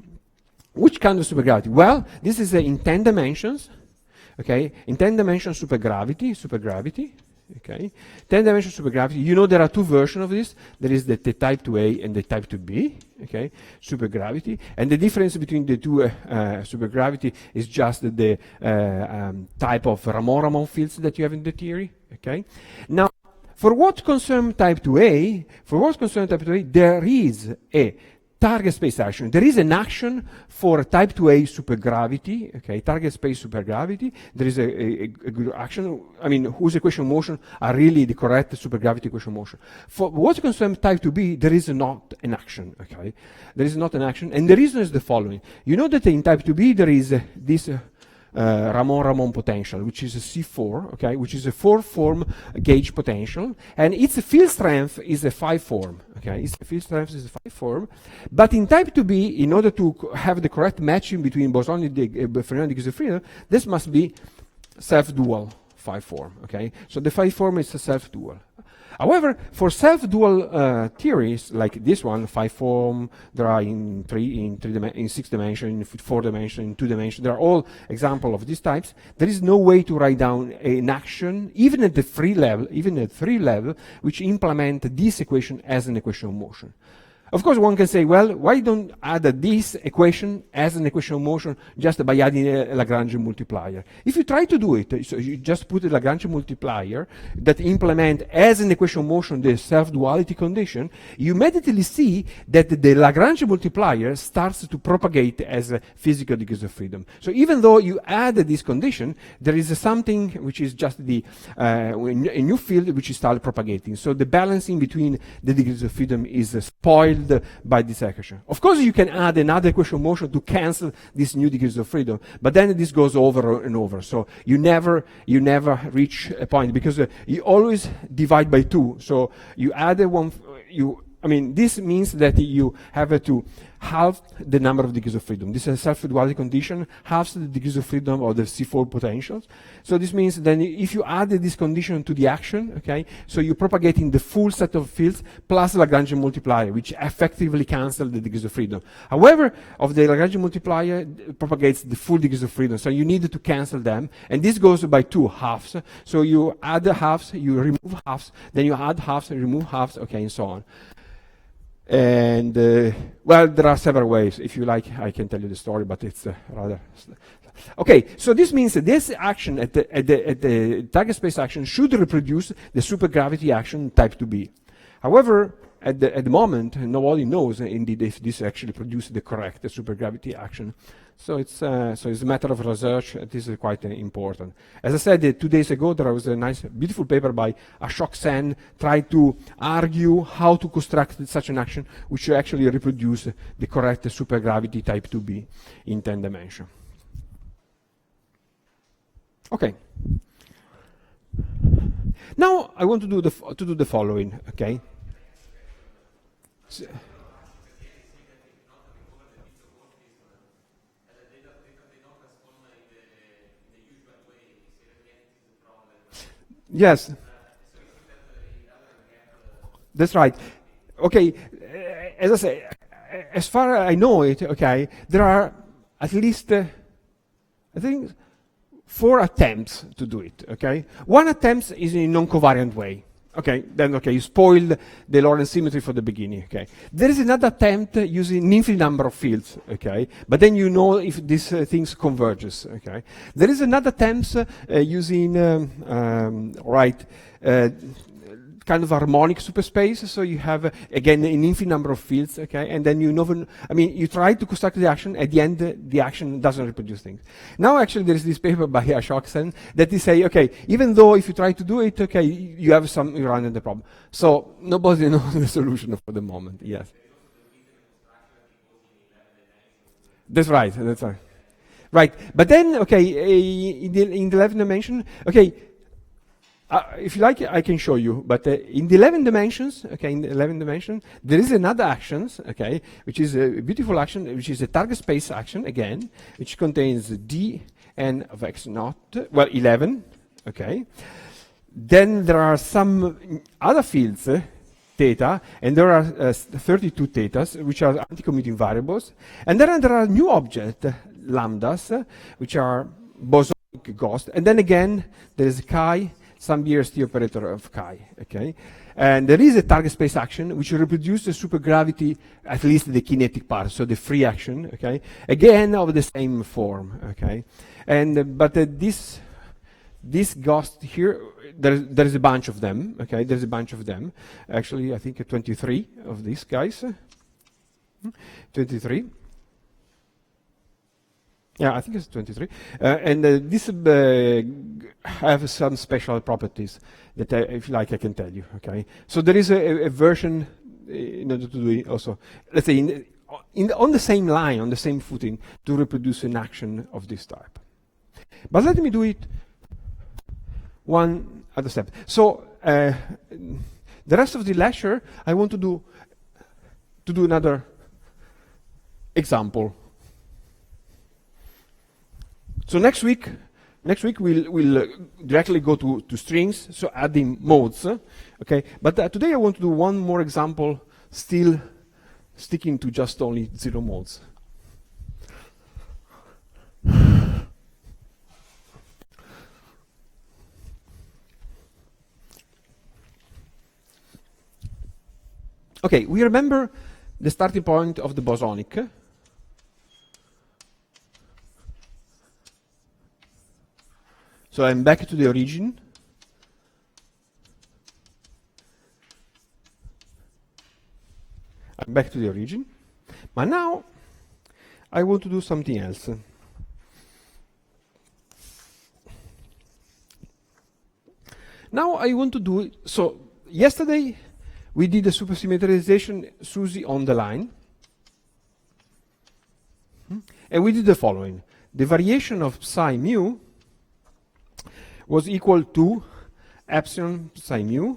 Which kind of supergravity? Well, this is in 10 dimensions. Okay, in 10 dimensions supergravity. Okay, 10-dimensional supergravity. You know there are two versions of this. There is the type 2A and the type 2B. Okay, supergravity, and the difference between the two supergravity is just the type of Ramon-Ramon fields that you have in the theory. Okay, now for what concerns type 2A, there is a target space action. There is an action for type 2A supergravity, okay, target space supergravity. There is a good action, I mean, whose equation of motion are really the correct supergravity equation of motion. For what concerns type 2B, there is not an action, okay? There is not an action, and the reason is the following. You know that in type 2B there is this Ramon-Ramon potential, which is a C4, okay, which is a 4-form gauge potential, and its field strength is a 5-form, okay, its field strength is a 5-form, but in type 2B, in order to have the correct matching between bosonic fermionic degrees of freedom, this must be self-dual 5-form, okay, so the 5-form is a self-dual. However, for self-dual theories like this one, 5-form, there are in 6 dimensions, in 4 dimensions, in 2 dimensions, there are all examples of these types. There is no way to write down an action, even at the free level, which implement this equation as an equation of motion. Of course, one can say, well, why don't add this equation as an equation of motion just by adding a Lagrange multiplier? If you try to do it, so you just put a Lagrange multiplier that implement as an equation of motion the self-duality condition, you immediately see that the Lagrange multiplier starts to propagate as a physical degrees of freedom. So even though you add this condition, there is something which is just a new field which is started propagating. So the balancing between the degrees of freedom is spoiled by this equation. Of course, you can add another equation of motion to cancel these new degrees of freedom, but then this goes over and over. So you never reach a point because you always divide by 2. So you add this means that you have to halve the number of degrees of freedom. This is a self-duality condition, halves the degrees of freedom of the C4 potentials. So this means then if you add this condition to the action, okay, so you're propagating the full set of fields plus Lagrange multiplier, which effectively cancel the degrees of freedom. However, of the Lagrange multiplier propagates the full degrees of freedom, so you need to cancel them, and this goes by 2 halves. So you add the halves, you remove halves, then you add halves and remove halves, okay, and so on. And well, there are several ways. If you like, I can tell you the story, but it's rather okay. So this means that this action at the target space action should reproduce the supergravity action type 2B. However, at the moment, nobody knows indeed if this actually produces the correct supergravity action. So it's a matter of research. This is quite important. As I said 2 days ago, there was a nice, beautiful paper by Ashok Sen trying to argue how to construct such an action which actually reproduce the correct supergravity type 2B in 10 dimensions. Okay. Now I want to do the following. Okay. Yes. That's right. Okay, as I say, as far as I know it, okay, there are at least, I think, 4 attempts to do it, okay? One attempt is in a non-covariant way. Okay, then you spoiled the Lorentz symmetry for the beginning, okay? There is another attempt using an infinite number of fields, okay? But then you know if these things converges, okay? There is another attempt using, kind of harmonic superspace, so you have, again, an infinite number of fields, okay? And then you try to construct the action, at the end, the action doesn't reproduce things. Now, actually, there is this paper by Ashoksen that they say, okay, even though if you try to do it, okay, you run into the problem. So, nobody knows the solution for the moment, yes. That's right. Right, but then, okay, in the 11th dimension, okay, if you like, I can show you, but in the 11 dimensions, okay, in the 11 dimension, there is another action, okay, which is a beautiful action, which is a target space action, again, which contains dn of x naught, well, 11, okay. Then there are some other fields, theta, and there are 32 thetas, which are anti-commuting variables. And then there are new objects, lambdas, which are bosonic ghosts. And then again, there is chi, some BRST operator of chi, okay? And there is a target space action which reproduces the supergravity, at least the kinetic part, so the free action, okay? Again, of the same form, okay? And, but this ghost here, there is a bunch of them, okay? There's a bunch of them. Actually, I think 23 of these guys. 23. Yeah, I think it's 23. And this have some special properties that, if you like, I can tell you, okay? So there is a version in order to do it also, let's say, on the same line, on the same footing, to reproduce an action of this type. But let me do it one other step. So the rest of the lecture, I want to do another example. So next week we'll directly go to strings, so adding modes, okay? But today I want to do one more example, still sticking to just only 0 modes. Okay, we remember the starting point of the bosonic. So I'm back to the origin. But now I want to do something else. Now I want to do, so yesterday we did a supersymmetrization SUSY on the line. And we did the following. The variation of psi mu was equal to epsilon psi mu,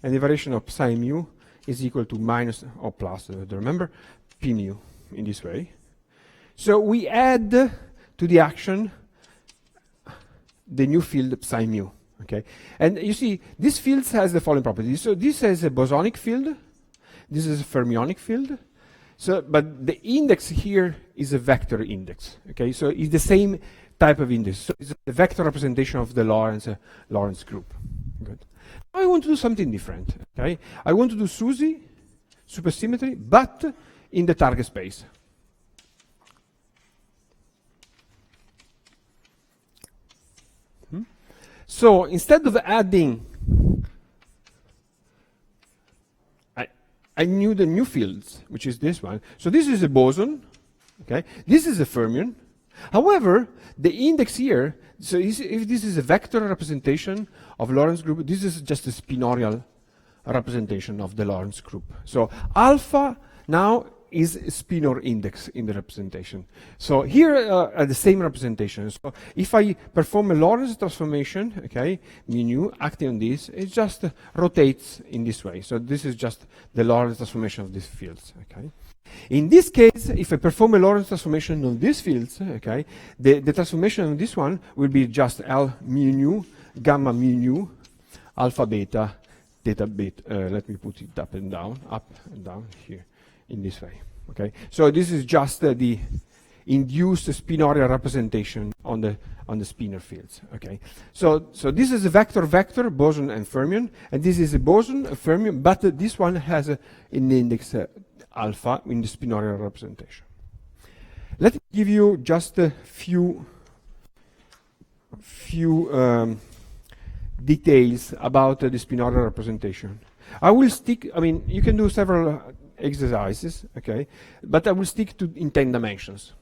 and the variation of psi mu is equal to minus or plus, remember, p mu, in this way. So we add to the action the new field psi mu, okay? And you see, this field has the following properties. So this has a bosonic field, this is a fermionic field, so, but the index here is a vector index, okay? So it's the same type of index. So it's the vector representation of the Lorentz group. Good. Now I want to do something different, okay? I want to do SUSY, supersymmetry, but in the target space. So instead of adding, I knew the new fields, which is this one. So this is a boson, okay? This is a fermion. However, the index here, so if this is a vector representation of Lorentz group, this is just a spinorial representation of the Lorentz group. So alpha now is a spinor index in the representation. So here are the same representation. So if I perform a Lorentz transformation, okay, mu acting on this, it just rotates in this way. So this is just the Lorentz transformation of these fields, okay? In this case, if I perform a Lorentz transformation on these fields, okay, the transformation on this one will be just L mu nu, gamma mu nu, alpha beta, theta beta. Let me put it up and down here in this way. Okay, so this is just the induced spinorial representation on the spinor fields. Okay, so this is a vector boson and fermion, and this is a boson, a fermion, but this one has an index alpha in the spinorial representation. Let me give you just a few details about the spinorial representation. I will stick. I mean, you can do several exercises, okay, but I will stick to in 10 dimensions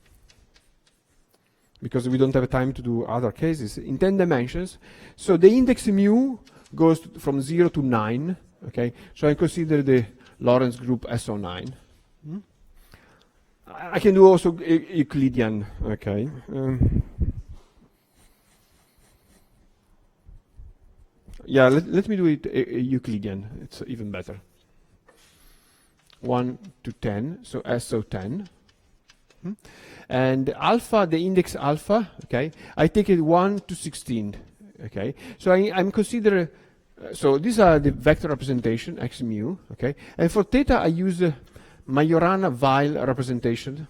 because we don't have time to do other cases in 10 dimensions. So the index mu goes from 0 to 9, okay, so I consider the Lorentz group SO9. I can do also Euclidean, okay. Yeah, let me do it Euclidean, it's even better. 1 to 10, so SO10. And alpha, the index alpha, okay, I take it 1 to 16, okay. So I'm considering, so these are the vector representation, x mu, okay. And for theta, I use Majorana-Weil representation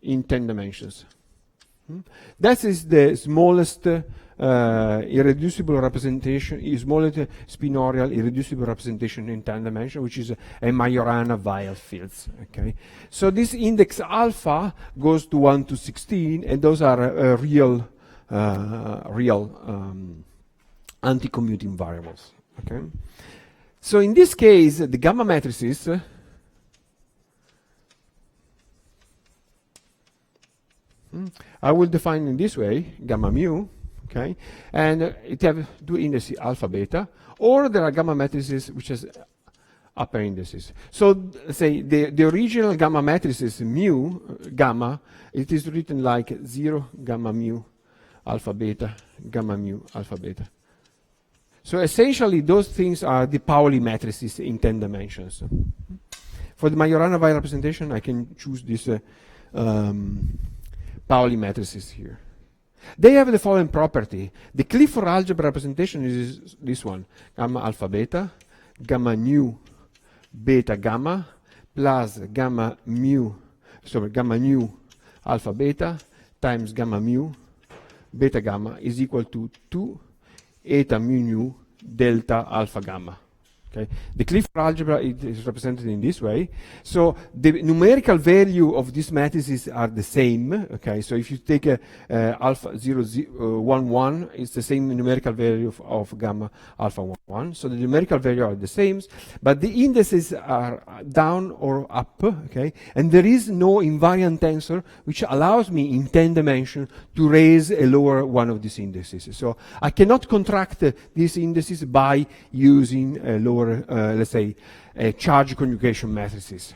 in 10 dimensions. That is the smallest irreducible representation, smallest spinorial irreducible representation in 10 dimensions, which is a Majorana-Weil fields. Okay, so this index alpha goes to 1 to 16, and those are real anti-commuting variables. Okay, so in this case, the gamma matrices. I will define in this way, gamma mu, okay, and it have two indices, alpha, beta, or there are gamma matrices which has upper indices. So say the original gamma matrices mu, gamma, it is written like 0, gamma mu, alpha, beta, gamma mu, alpha, beta. So essentially those things are the Pauli matrices in 10 dimensions. For the Majorana-Weil representation, I can choose this Pauli matrices here. They have the following property. The Clifford algebra representation is this one: gamma alpha beta, gamma nu beta gamma, plus gamma mu, sorry, gamma nu alpha beta times gamma mu beta gamma is equal to 2 eta mu nu delta alpha gamma. Okay. The Clifford algebra is represented in this way. So the numerical value of these matrices are the same. Okay. So if you take alpha 0, 1, 1, it's the same numerical value of gamma alpha 1, 1. So the numerical value are the same, but the indices are down or up. Okay. And there is no invariant tensor which allows me in 10 dimensions to raise a lower one of these indices. So I cannot contract these indices by using a lower let's say, charge conjugation matrices.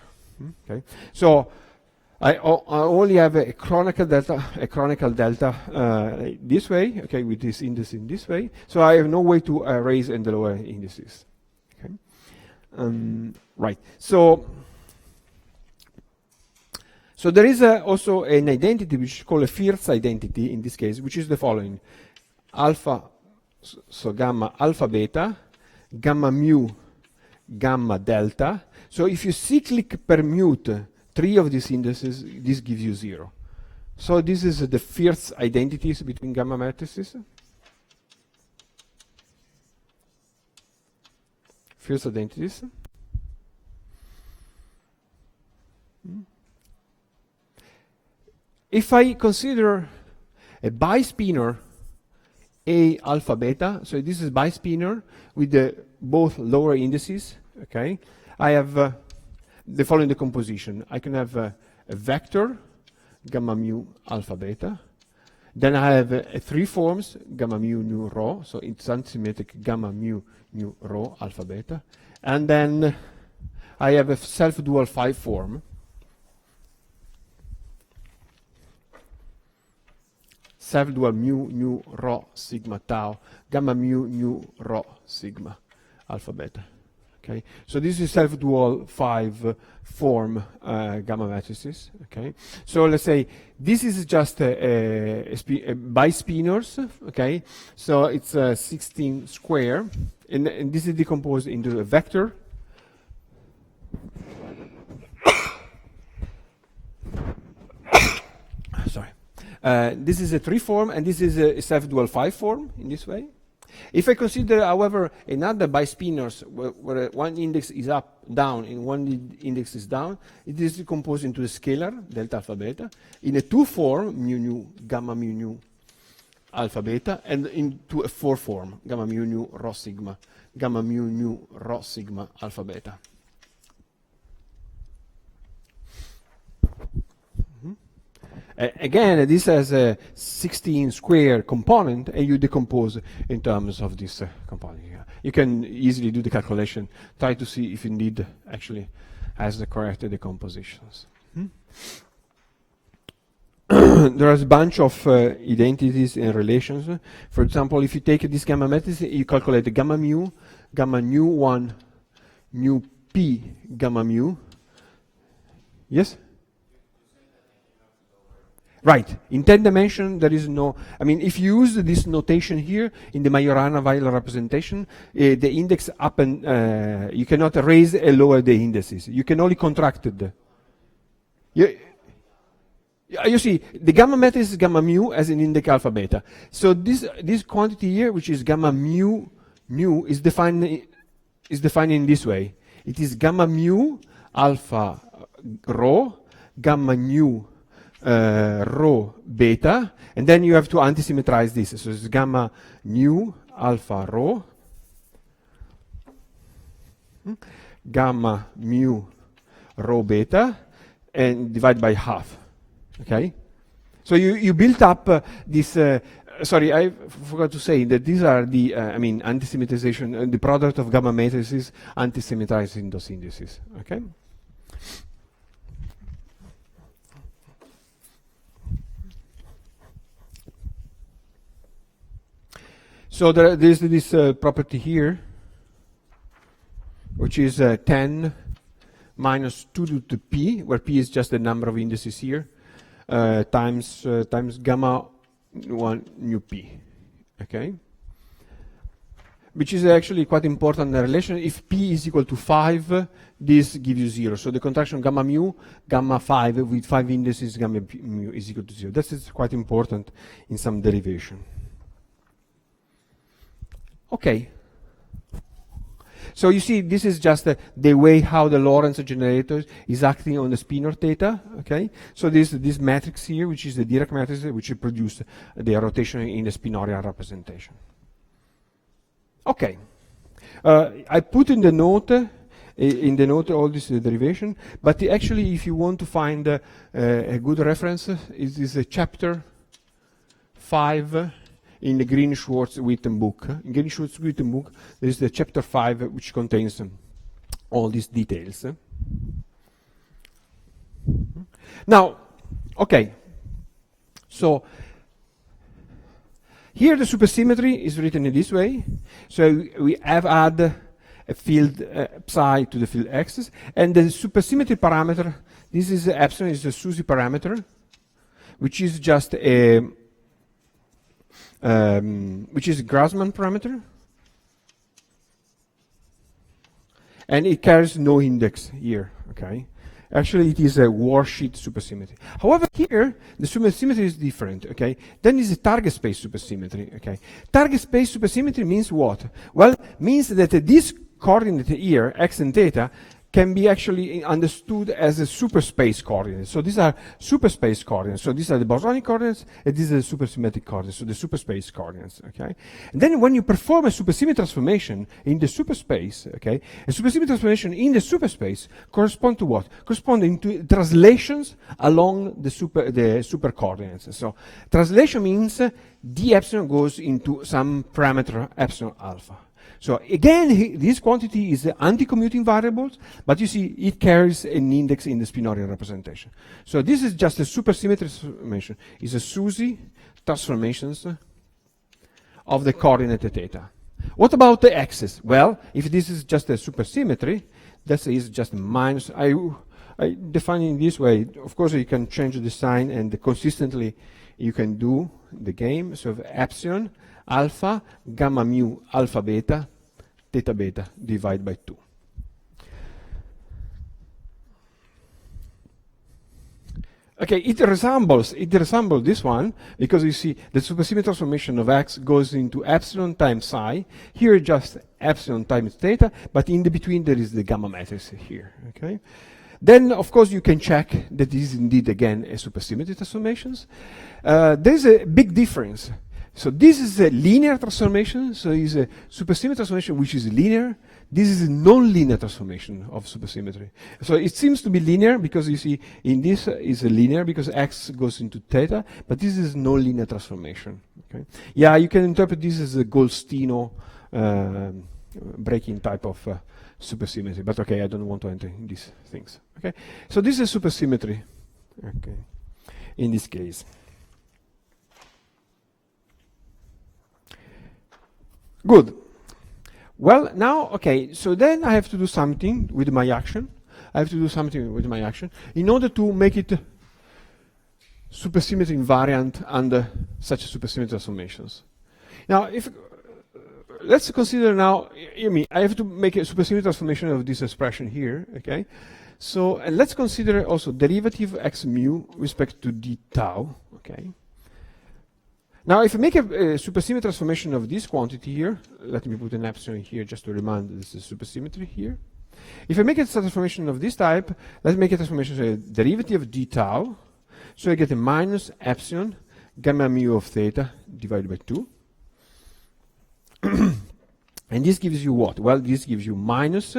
Okay, so I only have a chronicle delta this way. Okay, with this index in this way. So I have no way to raise and lower indices. Okay, right. So there is also an identity which is called a Firth identity in this case, which is the following: alpha, so gamma alpha beta, gamma mu, gamma delta. So if you cyclic permute 3 of these indices, this gives you 0. So this is the Firth identities between gamma matrices. Firth identities. If I consider a bispinor A alpha beta, so this is bispinor with both lower indices, okay, I have the following decomposition. I can have a vector, gamma mu alpha beta, then I have 3 forms, gamma mu nu rho, so it's unsymmetric gamma mu nu rho alpha beta, and then I have a self-dual 5 form, self-dual mu nu rho sigma tau, gamma mu nu rho sigma alpha beta. Okay. Okay, so this is self-dual 5 form gamma matrices. Okay, so let's say this is just a bispinors. Okay, so it's 16 square, and this is decomposed into a vector. Sorry, this is a 3 form, and this is a self-dual 5 form in this way. If I consider, however, another bispinors where one index is up, down, and one index is down, it is decomposed into a scalar, delta alpha beta, in a 2 form, mu nu, gamma mu nu, alpha beta, and into a 4 form, gamma mu nu, rho sigma, gamma mu nu, rho sigma, alpha beta. Again, this has a 16 square component, and you decompose in terms of this component here. You can easily do the calculation, try to see if indeed actually has the correct decompositions. There is a bunch of identities and relations. For example, if you take this gamma matrix, you calculate the gamma mu 1, mu p, gamma mu. Yes? Right, in 10 dimension there is no, I mean, if you use this notation here in the Majorana-Weyl representation, the index up and, you cannot raise and lower the indices. You can only contract it. You see, the gamma matrix is gamma mu as an index alpha beta. So this quantity here, which is gamma mu is defined in this way. It is gamma mu alpha rho, gamma nu rho beta, and then you have to antisymmetrize this. So it's gamma nu alpha rho, gamma mu rho beta, and divide by half. Okay, so you built up this. Sorry, I forgot to say that these are the antisymmetrization, the product of gamma matrices antisymmetrizing those indices. Okay. So there's this property here, which is 10 minus 2 to the p, where p is just the number of indices here, times gamma 1 nu p, okay? Which is actually quite important relation. If p is equal to 5, this gives you 0. So the contraction gamma mu, gamma 5 with 5 indices, gamma mu is equal to 0. This is quite important in some derivation. Okay. So you see, this is just the way how the Lorentz generator is acting on the spinor theta. Okay. So this matrix here, which is the Dirac matrix, which produces the rotation in the spinorial representation. Okay. I put in the note all this derivation, but actually, if you want to find a good reference, it is a chapter 5 in the Green-Schwarz-Witten book. In Green-Schwarz-Witten book, there is the chapter 5, which contains all these details. Now, okay, so here the supersymmetry is written in this way. So we have add a field psi to the field x, and the supersymmetry parameter, this is epsilon, is a SUSY parameter, which is just a which is a Grassmann parameter, and it carries no index here. Okay, actually it is a worldsheet supersymmetry. However, here the supersymmetry is different. Okay, then is a target space supersymmetry. Okay, target space supersymmetry means what? Well, means that this coordinate here, x and theta, can be actually understood as a superspace coordinate. So these are superspace coordinates. So these are the bosonic coordinates, and these are the supersymmetric coordinates, so the superspace coordinates, okay? And then when you perform a supersymmetry transformation in the superspace, okay, a supersymmetry transformation in the superspace correspond to what? Corresponding to translations along the super coordinates. So translation means d epsilon goes into some parameter epsilon alpha. So again, this quantity is anti-commuting variables, but you see it carries an index in the spinorial representation. So this is just a supersymmetry transformation. It's a SUSY transformations of the coordinate theta. What about the axis? Well, if this is just a supersymmetry, that is just minus. I define it in this way. Of course, you can change the sign, and consistently you can do the game. So epsilon, alpha, gamma mu, alpha beta, theta beta, divided by 2. Okay, it resembles this one, because you see the supersymmetry transformation of x goes into epsilon times psi. Here just epsilon times theta, but in the between there is the gamma matrix here. Okay. Then, of course, you can check that this is indeed, again, a supersymmetry transformations. There is a big difference. So this is a linear transformation, so it's a supersymmetry transformation which is linear. This is a non-linear transformation of supersymmetry. So it seems to be linear because you see in this is a linear because x goes into theta, but this is non-linear transformation. Okay? Yeah, you can interpret this as a Goldstino breaking type of supersymmetry, but okay, I don't want to enter in these things. Okay, so this is supersymmetry. Okay, in this case. Good. Well, now, okay, so then I have to do something with my action. I have to do something with my action in order to make it supersymmetry invariant under such supersymmetry transformations. Now, if let's consider now, I have to make a supersymmetry transformation of this expression here, okay? So, and let's consider also derivative x mu with respect to d tau, okay? Now, if I make a supersymmetry transformation of this quantity here, let me put an epsilon here just to remind this is supersymmetry here. If I make a transformation of this type, let's make a transformation, so a derivative of d tau. So I get a minus epsilon gamma mu of theta divided by 2. And this gives you what? Well, this gives you minus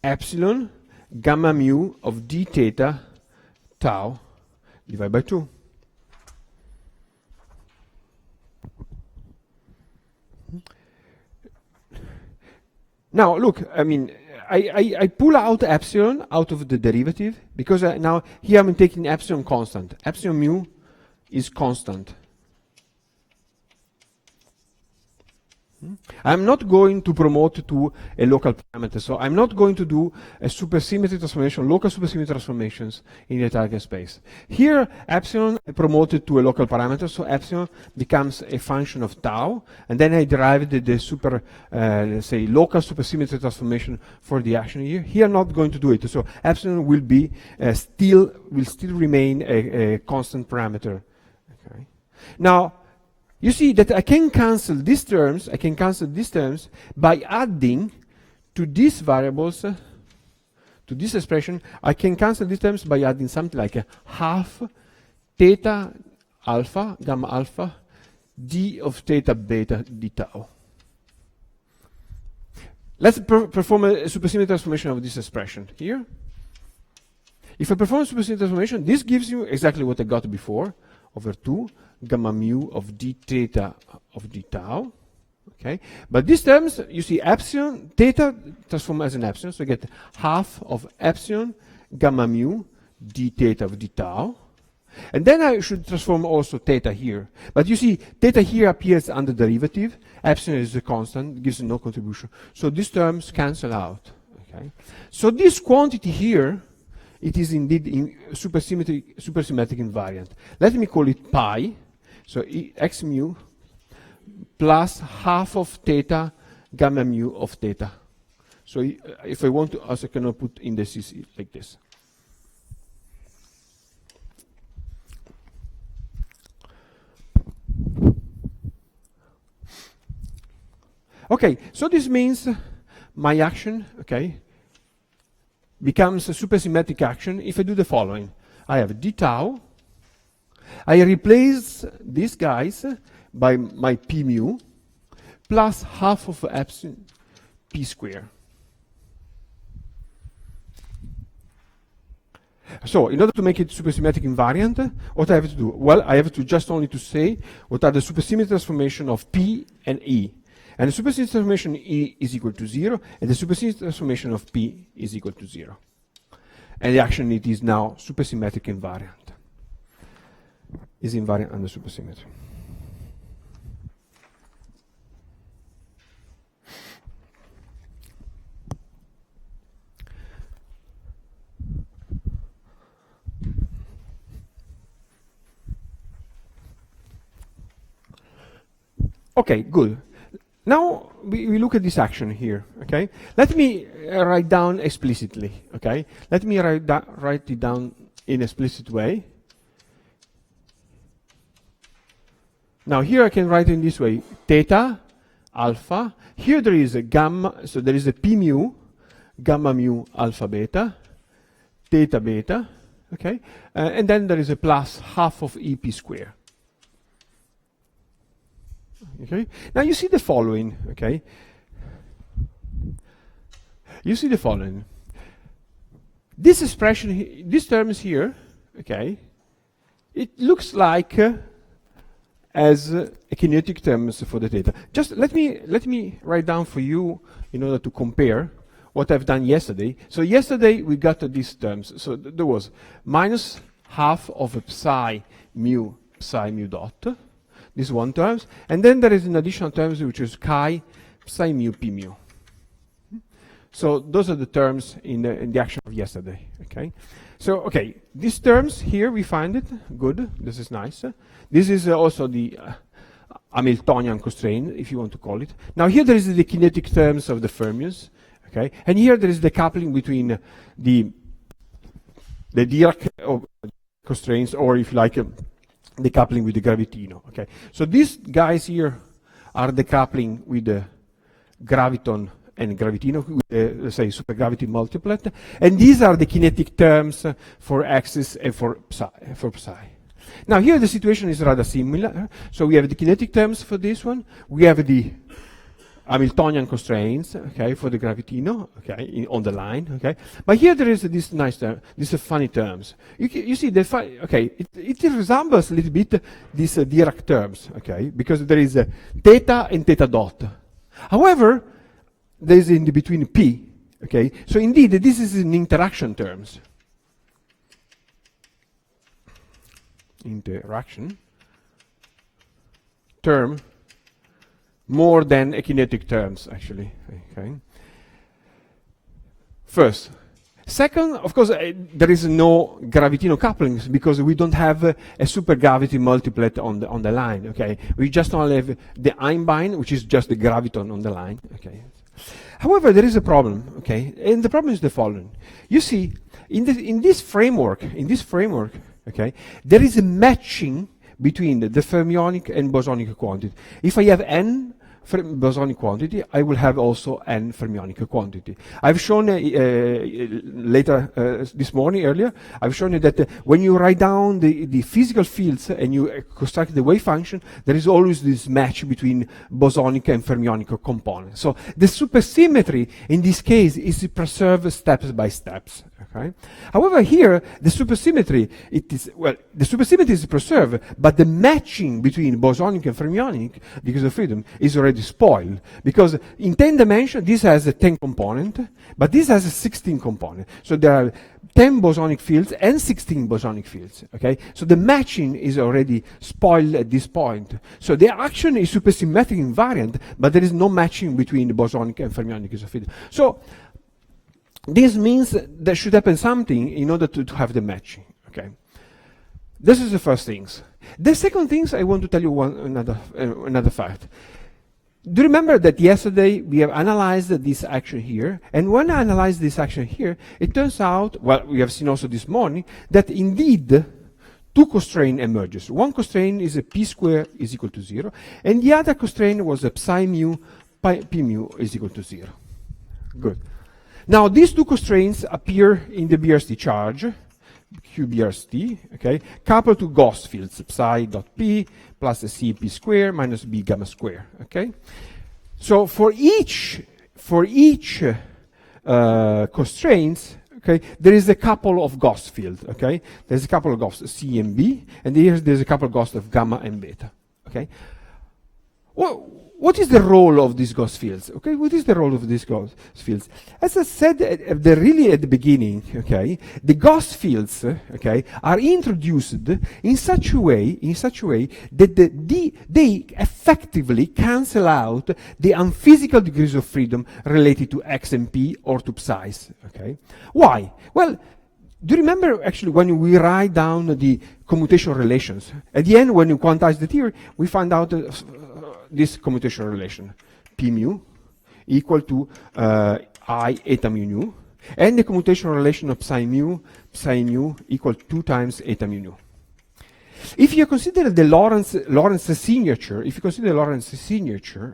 epsilon gamma mu of d theta tau divided by 2. Now, look, I pull out epsilon out of the derivative because now here I'm taking epsilon constant. Epsilon mu is constant. I'm not going to promote to a local parameter, so I'm not going to do a supersymmetry transformation, local supersymmetry transformations in the target space. Here, epsilon I promoted to a local parameter, so epsilon becomes a function of tau, and then I derived the super, let's say, local supersymmetry transformation for the action here. Here, I'm not going to do it, so epsilon will be still remain a constant parameter. Okay. Now, you see that I can cancel these terms, by adding to these variables, to this expression, I can cancel these terms by adding something like a half theta alpha, gamma alpha, d of theta beta d tau. Let's perform a supersymmetry transformation of this expression here. If I perform a supersymmetry transformation, this gives you exactly what I got before, over 2 gamma mu of d theta of d tau. Okay, but these terms, you see epsilon, theta transform as an epsilon, so I get half of epsilon gamma mu d theta of d tau. And then I should transform also theta here. But you see, theta here appears under derivative, epsilon is a constant, gives no contribution. So these terms cancel out. Okay, so this quantity here, it is indeed in supersymmetric invariant. Let me call it pi. So x mu plus half of theta gamma mu of theta. So if I want to, also cannot put indices like this. Okay, so this means my action, okay, becomes a supersymmetric action if I do the following. I have d tau. I replace these guys by my p mu plus half of epsilon p square. So in order to make it supersymmetric invariant, what I have to do? Well, I have to just only to say what are the supersymmetry transformation of p and e. And the supersymmetry transformation E is equal to 0, and the supersymmetry transformation of P is equal to 0. And the action it is now supersymmetric invariant. Is invariant under supersymmetry. Okay, good. Now we look at this action here, okay? Let me write down explicitly, okay? Let me write it down in explicit way. Now here I can write in this way, theta, alpha. Here there is a gamma, so there is a p mu, gamma mu, alpha beta, theta beta, okay? And then there is a plus half of EP square. Okay. Now you see the following. Okay. You see the following. This expression, these terms here. Okay. It looks like as kinetic terms for the theta. Just let me write down for you in order to compare what I've done yesterday. So yesterday we got these terms. So there was minus half of a psi mu dot. This one terms, and then there is an additional terms which is chi psi mu p mu. So those are the terms in the action of yesterday. Okay, so okay, these terms here we find it good. This is nice. This is also the Hamiltonian constraint, if you want to call it. Now here there is the kinetic terms of the fermions. Okay, and here there is the coupling between the Dirac constraints, or if you like. The coupling with the gravitino. Okay, so these guys here are the coupling with the graviton and gravitino, with the, let's say, supergravity multiplet, and these are the kinetic terms for axis and for psi. Now here the situation is rather similar. So we have the kinetic terms for this one. We have the Hamiltonian constraints, okay, for the gravitino, okay, on the line, okay. But here there is this nice term, these are funny terms. You see, okay, it resembles a little bit these Dirac terms, okay, because there is a theta and theta dot. However, there is in the between p, okay. So indeed, this is in interaction terms. Interaction term. More than kinetic terms, actually. Okay. First. Second, of course, there is no gravitino couplings because we don't have a supergravity multiplet on the line. Okay, we just only have the Einbein, which is just the graviton on the line. Okay. However, there is a problem. Okay, and the problem is the following. You see, in this framework, okay, there is a matching between the fermionic and bosonic quantity. If I have n bosonic quantity, I will have also n fermionic quantity. I've shown this morning earlier, I've shown you that when you write down the physical fields and you construct the wave function, there is always this match between bosonic and fermionic components. So the supersymmetry in this case is preserved steps by steps. Okay. However, here the supersymmetry is preserved, but the matching between bosonic and fermionic degrees of freedom is already spoiled, because in 10 dimensions this has a 10 component, but this has a 16 component. So there are 10 bosonic fields and 16 bosonic fields. Okay, so the matching is already spoiled at this point. So the action is supersymmetric invariant, but there is no matching between the bosonic and fermionic degrees of freedom. So this means there should happen something in order to have the matching. Okay, this is the first things. The second things I want to tell you another fact. Do you remember that yesterday we have analyzed this action here, and when I analyzed this action here, it turns out, well, we have seen also this morning, that indeed two constraint emerges. One constraint is a p square is equal to 0, and the other constraint was a psi mu p mu is equal to 0. Good. Now these two constraints appear in the BRST charge, QBRST, okay, coupled to Gauss fields, psi dot p plus a CP square minus b gamma square, okay. So for each constraints, okay, there is a couple of Gauss fields, okay. There's a couple of Gauss C and B, and there's a couple of Gauss of gamma and beta, okay. Well, what is the role of these Gauss fields? Okay, what is the role of these Gauss fields? As I said really at the beginning, okay, the Gauss fields, okay, are introduced in such a way that they effectively cancel out the unphysical degrees of freedom related to x and p or to psi's. Okay, why? Well, do you remember actually when we write down the commutation relations? At the end, when you quantize the theory, we find out this commutation relation, P mu equal to I eta mu nu, and the commutation relation of psi mu equal to 2 times eta mu nu. If you consider the Lorentz signature,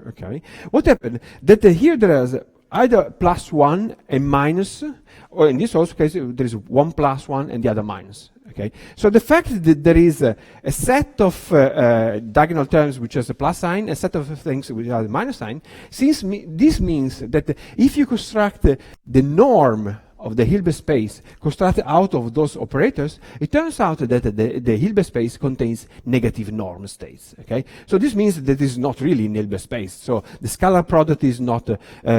okay, what happened? That here there is either +1 and minus, or in this also case there is 1 + 1 and the other minus. Okay, so the fact that there is a set of diagonal terms which has a plus sign, a set of things which has a minus sign, this means that if you construct the norm of the Hilbert space constructed out of those operators, it turns out that the Hilbert space contains negative norm states. Okay, so this means that this is not really in Hilbert space. So the scalar product is not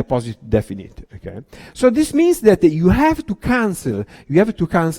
positive definite. Okay, so this means that you have to cancel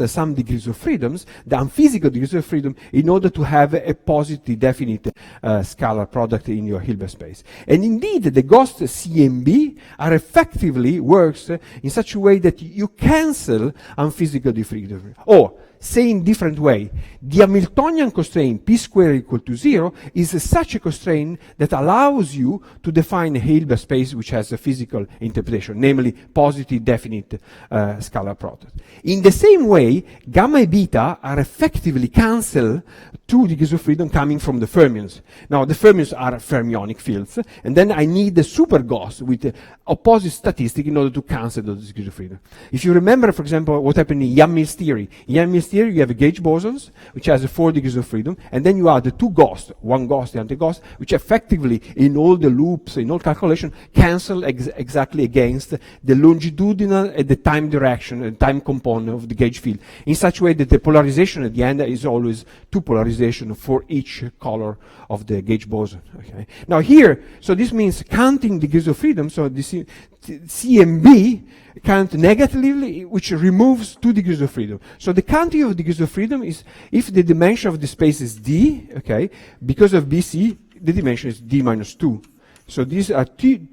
some degrees of freedoms, the unphysical degrees of freedom, in order to have a positive definite scalar product in your Hilbert space. And indeed, the ghost CMB are effectively works in such a way that you cancel unphysical freedom. Or, say in different way, the Hamiltonian constraint p squared equal to 0 is such a constraint that allows you to define a Hilbert space which has a physical interpretation, namely positive definite scalar product. In the same way, gamma and beta are effectively cancel 2 degrees of freedom coming from the fermions. Now, the fermions are fermionic fields, and then I need the super gauss with opposite statistic in order to cancel those degrees of freedom. If you remember, for example, what happened in Yang-Mills theory. In Yang-Mills theory, you have a gauge bosons, which has 4 degrees of freedom, and then you add the 2 gauss, one gauss, the anti-gauss, which effectively, in all the loops, in all calculation, cancel exactly against the longitudinal and the time direction and time component of the gauge field, in such a way that the polarization at the end is always 2 polarization for each color of the gauge boson. Okay. Now here, so this means counting degrees of freedom, so this CMB count negatively, which removes 2 degrees of freedom. So the counting of degrees of freedom is if the dimension of the space is D, okay, because of BC, the dimension is D minus 2. So these are D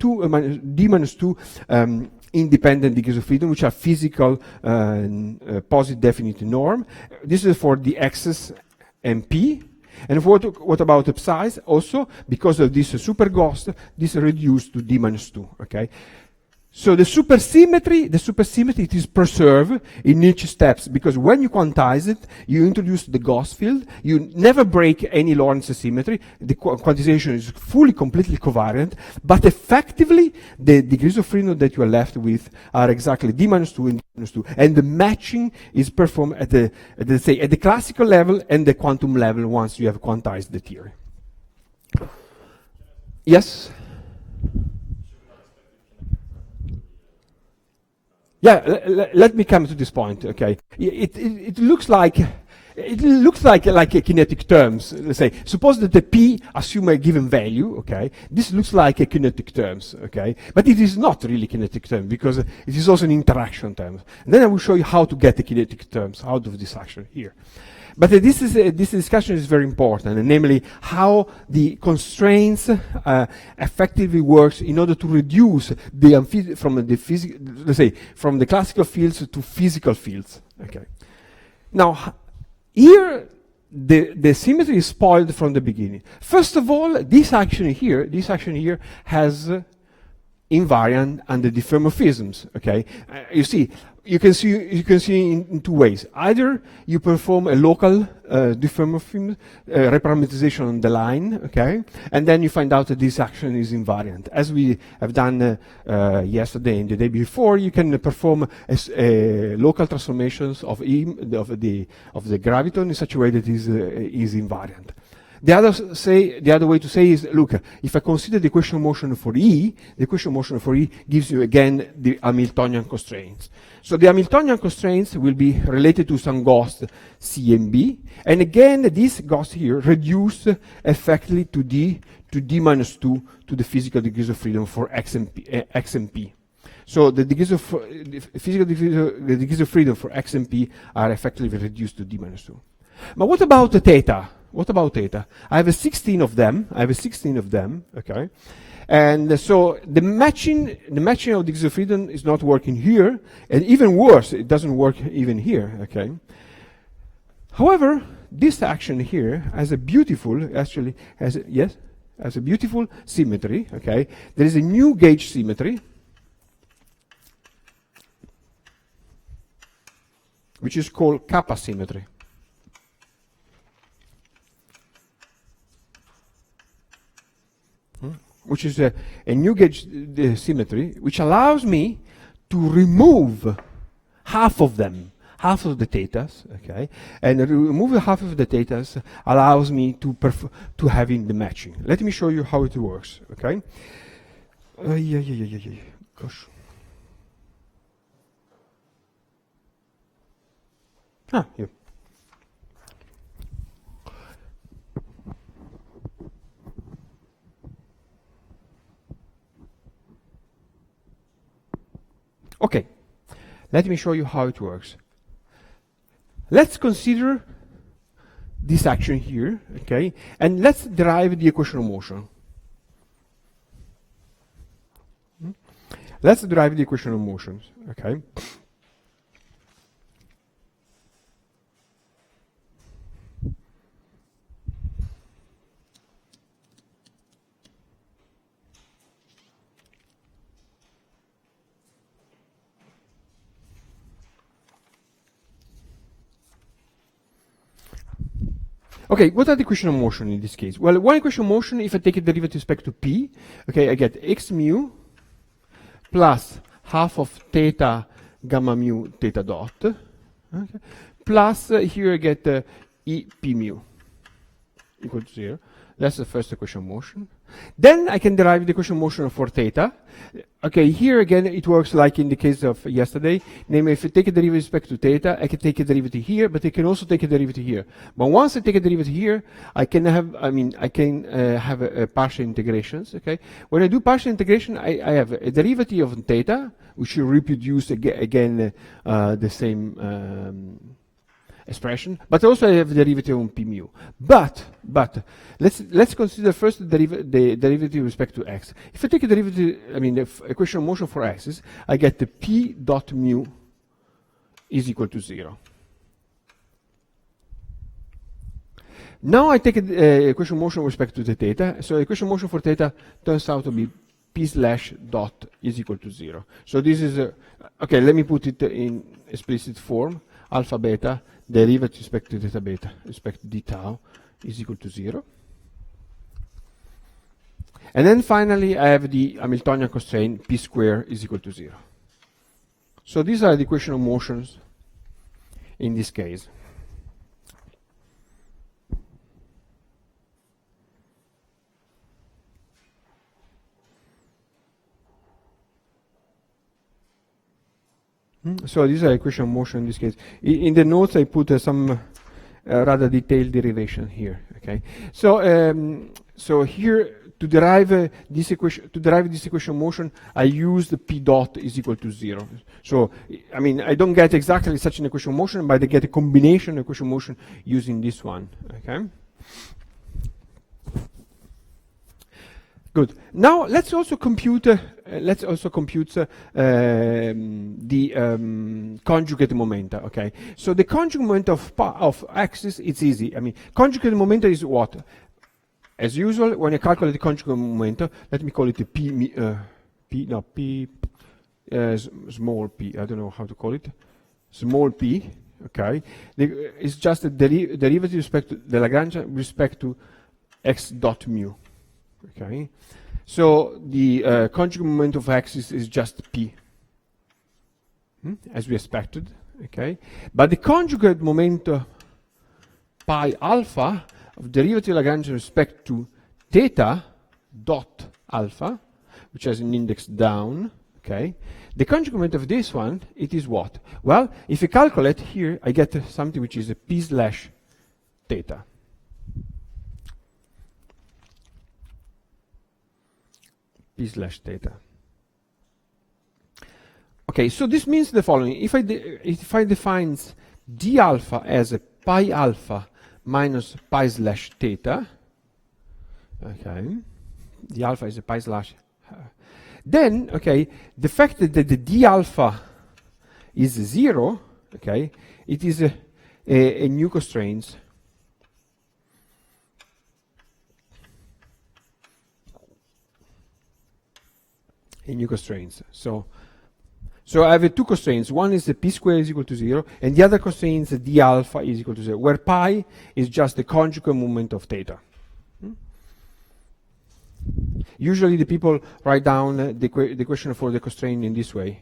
minus 2 independent degrees of freedom, which are physical positive definite norm. This is for the X's and P. And what about the psi's? Also, because of this super ghost, this is reduced to D minus 2, okay? So the supersymmetry it is preserved in each steps, because when you quantize it, you introduce the Gauss field, you never break any Lorentz symmetry, the quantization is completely covariant, but effectively, the degrees of freedom that you are left with are exactly D minus 2 and D minus 2, and the matching is performed at the classical level and the quantum level once you have quantized the theory. Yes? Yeah, let me come to this point. Okay, it looks like a kinetic terms. Let's say, suppose that the p assume a given value. Okay, this looks like a kinetic terms. Okay, but it is not really kinetic term because it is also an interaction term. And then I will show you how to get the kinetic terms out of this action here. But this discussion is very important, and namely how the constraints effectively works in order to reduce from the classical fields to physical fields. Okay. Now, here the symmetry is spoiled from the beginning. First of all, this action here has invariant under diffeomorphisms. Okay, you can see in 2 ways. Either you perform a local diffeomorphism reparameterization on the line, okay, and then you find out that this action is invariant. As we have done yesterday and the day before, you can perform local transformations of the graviton in such a way that is invariant. The other way to say is, look, if I consider the equation motion for E, the equation motion for E gives you again the Hamiltonian constraints. So the Hamiltonian constraints will be related to some ghost CMB, and again this ghost here reduced effectively to D minus 2 to the physical degrees of freedom for X and P. So the degrees of the degrees of freedom for X and P are effectively reduced to D minus 2. But what about the theta? What about theta? I have 16 of them. Okay, and so the matching of degrees of freedom is not working here, and even worse, it doesn't work even here. Okay. However, this action here has a beautiful, yes. has a beautiful symmetry, okay? There is a new gauge symmetry, which is called kappa symmetry. Which is a new gauge symmetry, which allows me to remove half of them, half of the thetas, okay? And remove half of the thetas allows me to having the matching. Let me show you how it works, okay? Gosh. Here. Okay, let me show you how it works. Let's consider this action here, okay? And let's derive the equation of motion. Let's derive the equation of motion, okay? Okay, what are the equation of motion in this case? Well, one equation of motion, if I take a derivative with respect to p, okay, I get x mu plus half of theta gamma mu theta dot, okay, plus here I get e p mu equal to 0. That's the first equation of motion. Then I can derive the equation of motion for theta. Okay, here again it works like in the case of yesterday. Namely, if I take a derivative with respect to theta, I can take a derivative here, but I can also take a derivative here. But once I take a derivative here, I can have, have a partial integrations. Okay, when I do partial integration, I have a derivative of theta, which will reproduce again the same expression, but also I have derivative on p mu. But let's consider first the derivative with respect to x. If I take a derivative, the equation of motion for x's, I get the p dot mu is equal to 0. Now I take a equation of motion with respect to the theta. So equation of motion for theta turns out to be p slash dot is equal to 0. So this is okay. Let me put it in explicit form. Alpha beta derivative with respect to theta beta respect to d tau is equal to 0. And then finally I have the Hamiltonian constraint p square is equal to 0. So these are the equation of motions in this case. So these are equation of motion in this case. In the notes I put some rather detailed derivation here. Okay. So so here to derive this equation of motion, I use the p dot is equal to 0. So I don't get exactly such an equation of motion, but I get a combination of equation of motion using this one. Okay. Good. Now let's also compute the conjugate momenta. Okay. So the conjugate momenta of axis, it's easy. Conjugate momenta is what? As usual, when I calculate the conjugate momenta, let me call it the small p. I don't know how to call it. Small p. Okay. It's just a derivative respect to the Lagrange respect to x dot mu. Okay, so the conjugate moment of axis is just p, as we expected. Okay, but the conjugate moment pi alpha of derivative Lagrange in respect to theta dot alpha, which has an index down. Okay, the conjugate moment of this one, it is what? Well, if you calculate here, I get something which is a p slash theta. P slash theta. Okay, so this means the following. If I define d alpha as a pi alpha minus pi slash theta, okay, d alpha is a pi slash, then, okay, the fact that the d alpha is 0, okay, it is a new constraint. a new constraints. So I have two constraints. One is the p squared is equal to 0, and the other constraint is d alpha is equal to 0, where pi is just the conjugate moment of theta. Usually the people write down the equation for the constraint in this way.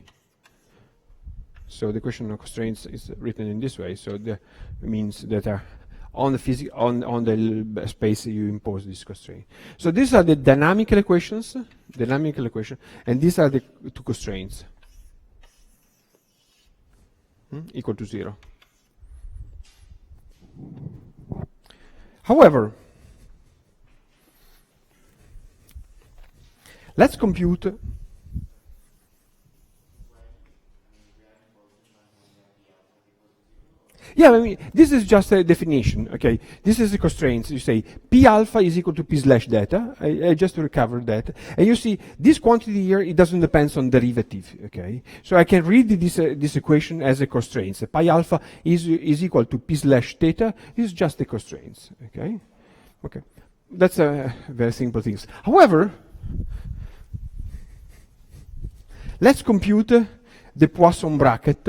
So the equation of constraints is written in this way. So that means that on the space you impose this constraint. So these are the dynamical equations, and these are the two constraints equal to 0. However, let's compute. Yeah, I mean, this is just a definition, okay? This is the constraints. You say p alpha is equal to p slash theta. I just recovered that. And you see, this quantity here, it doesn't depend on derivative, okay? So I can read this equation as a constraint. So pi alpha is equal to p slash theta. This is just the constraints, okay? Okay, that's a very simple thing. However, let's compute the Poisson bracket,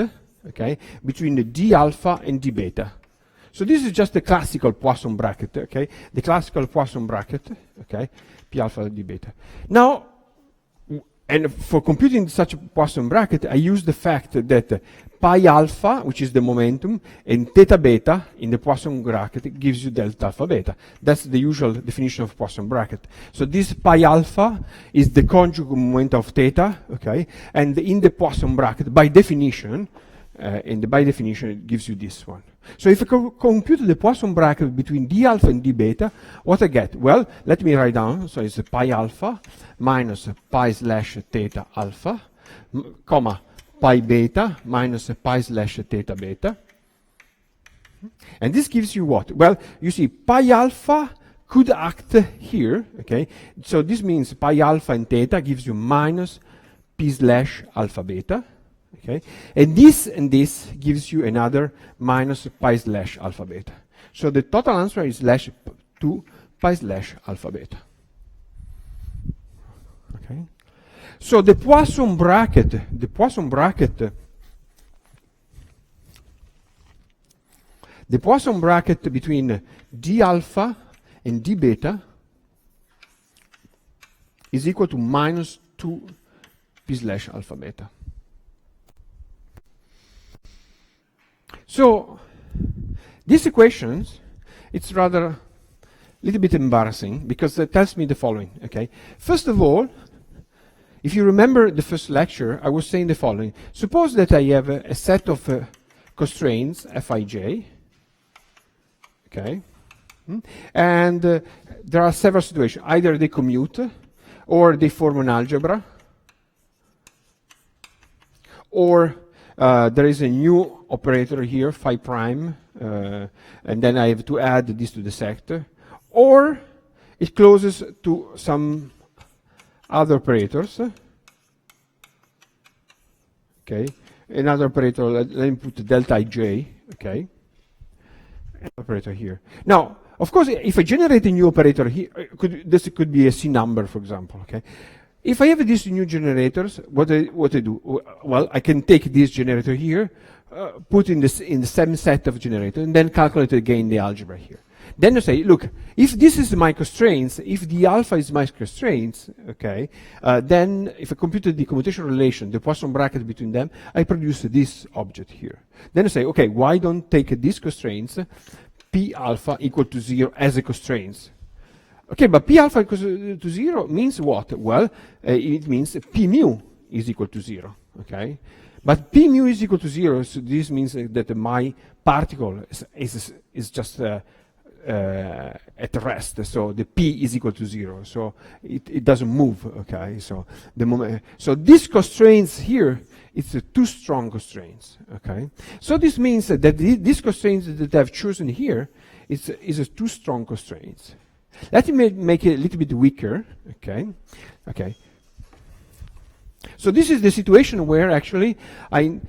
okay, between the d alpha and d beta. So this is just the classical Poisson bracket, okay, the classical Poisson bracket, okay, p alpha and d beta. Now, and for computing such a Poisson bracket, I use the fact that pi alpha, which is the momentum, and theta beta in the Poisson bracket gives you delta alpha beta. That's the usual definition of Poisson bracket. So this pi alpha is the conjugate moment of theta, okay, and in the Poisson bracket, by definition, it gives you this one. So if I compute the Poisson bracket between d alpha and d beta, what I get? Well, let me write down. So it's pi alpha minus pi slash theta alpha, comma, pi beta minus pi slash theta beta. And this gives you what? Well, you see, pi alpha could act here, okay? So this means pi alpha and theta gives you minus p slash alpha beta. Okay, and this gives you another minus pi slash alpha beta. So the total answer is slash 2 pi slash alpha beta. Okay, so the Poisson bracket between d alpha and d beta is equal to minus 2 p slash alpha beta. So these equations, it's rather a little bit embarrassing because it tells me the following, okay? First of all, if you remember the first lecture, I was saying the following. Suppose that I have a set of constraints, Fij, okay? And there are several situations. Either they commute, or they form an algebra, or there is a new operator here, phi prime, and then I have to add this to the sector, or it closes to some other operators. Okay, another operator, let me put delta ij, okay, an operator here. Now, of course, if I generate a new operator here, this could be a C number, for example, okay. If I have these new generators, what I do? Well, I can take this generator here, put in the same set of generators, and then calculate again the algebra here. Then I say, look, if this is my constraints, if the alpha is my constraints, okay, then if I compute the commutation relation, the Poisson bracket between them, I produce this object here. Then I say, okay, why don't take these constraints, p alpha equal to 0 as a constraints? Okay, but p alpha equals to 0 means what? Well, it means p mu is equal to 0, okay? But p mu is equal to 0, so this means that my particle is just at rest, so the p is equal to 0, so it doesn't move, okay? So the moment, so these constraints here, it's two strong constraints, okay? So this means that these constraints that I've chosen here is two strong constraints. Let me make it a little bit weaker, okay? Okay. So this is the situation where actually I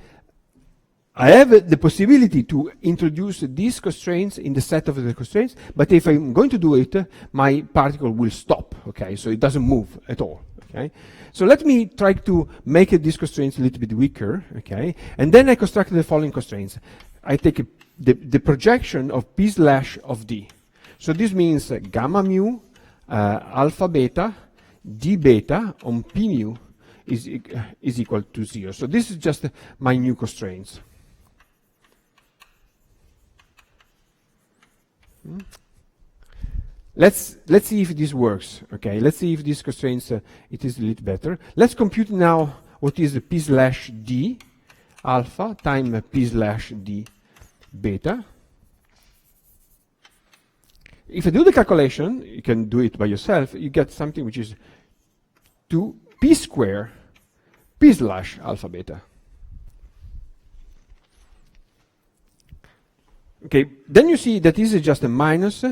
have the possibility to introduce these constraints in the set of the constraints, but if I'm going to do it, my particle will stop, okay? So it doesn't move at all, Okay, so let me try to make these constraints a little bit weaker. Okay, and then I construct the following constraints. I take the projection of p slash of d. So this means gamma mu alpha beta d beta on p mu is equal to 0. So this is just my new constraints. Let's see if this works. Okay, let's see if these constraints it is a little better. Let's compute now what is p slash d alpha times p slash d beta. If I do the calculation, you can do it by yourself, you get something which is 2p square p slash alpha beta. Okay, then you see that this is just a minus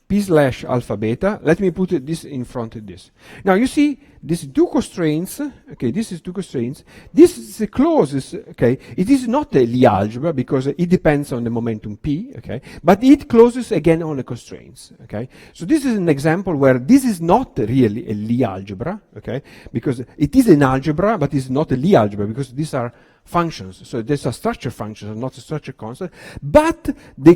p slash alpha beta. Let me put this in front of this. Now you see these two constraints. Okay, this is two constraints. This is the closest. Okay, it is not a Lie algebra because it depends on the momentum p. Okay, but it closes again on the constraints. Okay, so this is an example where this is not really a Lie algebra. Okay, because it is an algebra, but it's not a Lie algebra because these are functions. So these are structure functions, not a structure constant. But the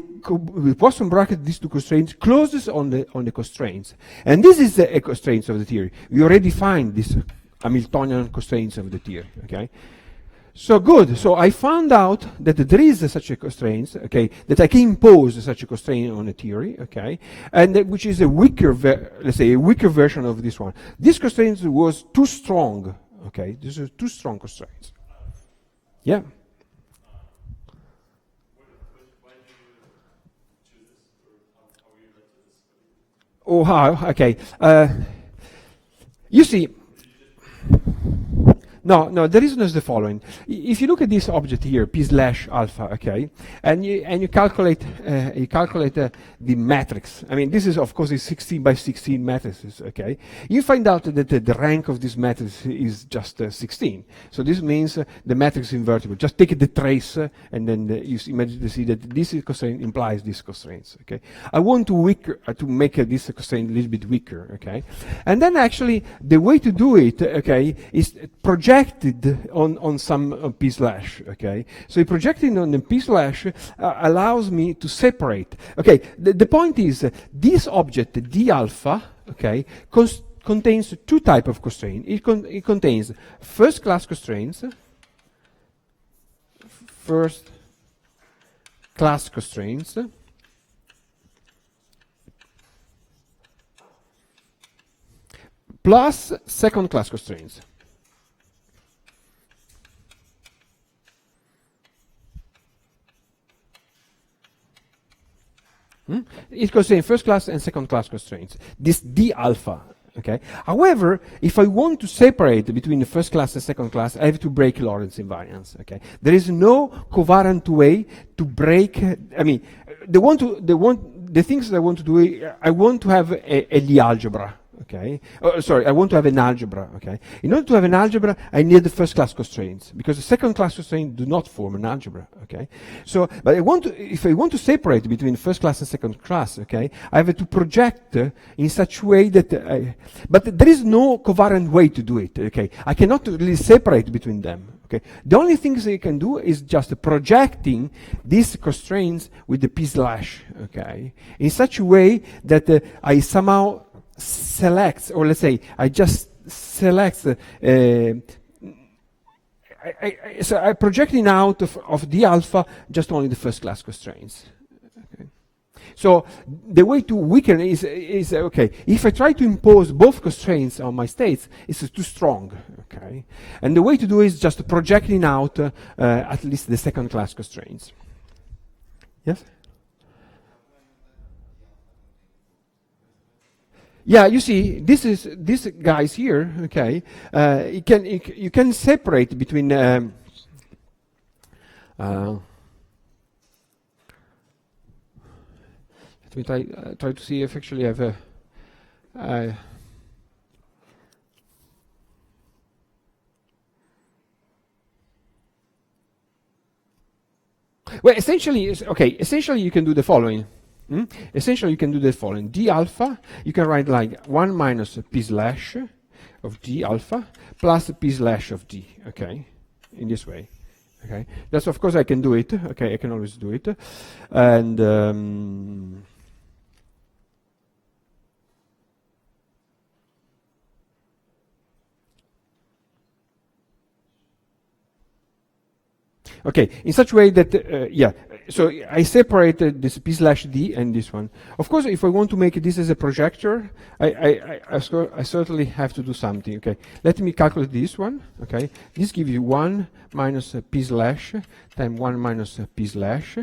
Poisson bracket, these two constraints, closes on the constraints. And this is the constraints of the theory. We already find these Hamiltonian constraints of the theory. Okay. So good. So I found out that there is such a constraint. Okay, that I can impose such a constraint on a theory. Okay, and which is a weaker, let's say, a weaker version of this one. This constraint was too strong. Okay, this is too strong constraints. Yeah. Why did you choose this, or how were you led to this? Oh, how? Okay. You see. No, the reason is the following. If you look at this object here, p slash alpha, okay, and you calculate the matrix. I mean, this is of course a 16 by 16 matrices, okay. You find out that the rank of this matrix is just 16. So this means the matrix is invertible. Just take the trace, and then you imagine to see that this constraint implies these constraints, okay. I want to make this constraint a little bit weaker, okay. And then actually the way to do it, okay, is projected on some p slash. Okay, so projecting on the p slash allows me to separate. Okay, the point is this object d alpha, okay, contains two types of constraints. It contains first class constraints, plus second class constraints. It contains first class and second class constraints. This d alpha. Okay. However, if I want to separate between the first class and second class, I have to break Lorentz invariance. Okay. There is no covariant way to break. I mean, the things that I want to do. I want to have a Lie algebra. Okay. Sorry, I want to have an algebra. Okay. In order to have an algebra, I need the first class constraints because the second class constraints do not form an algebra. Okay. So, but if I want to separate between first class and second class, okay, I have to project in such a way that. But there is no covariant way to do it. Okay. I cannot really separate between them. Okay. The only things I can do is just projecting these constraints with the p slash. Okay. In such a way that I somehow selects, or let's say I just select so I'm projecting out of the alpha just only the first class constraints. Okay. So the way to weaken is okay, if I try to impose both constraints on my states, it's too strong. Okay, and the way to do is just projecting out at least the second class constraints. Yes. Yeah, you see, this guys here. Okay, you can separate between. Let me try to see if actually I have a. Well, essentially, Essentially, you can do the following. Essentially, you can do the following. D alpha, you can write like 1 minus p slash of d alpha plus p slash of d, okay, in this way. Okay, that's of course I can do it. Okay, I can always do it, and okay, in such a way that yeah. So I separated this p slash d and this one. Of course, if I want to make this as a projector, I certainly have to do something. Okay, let me calculate this one. Okay, this gives you 1 minus p slash times 1 minus p slash.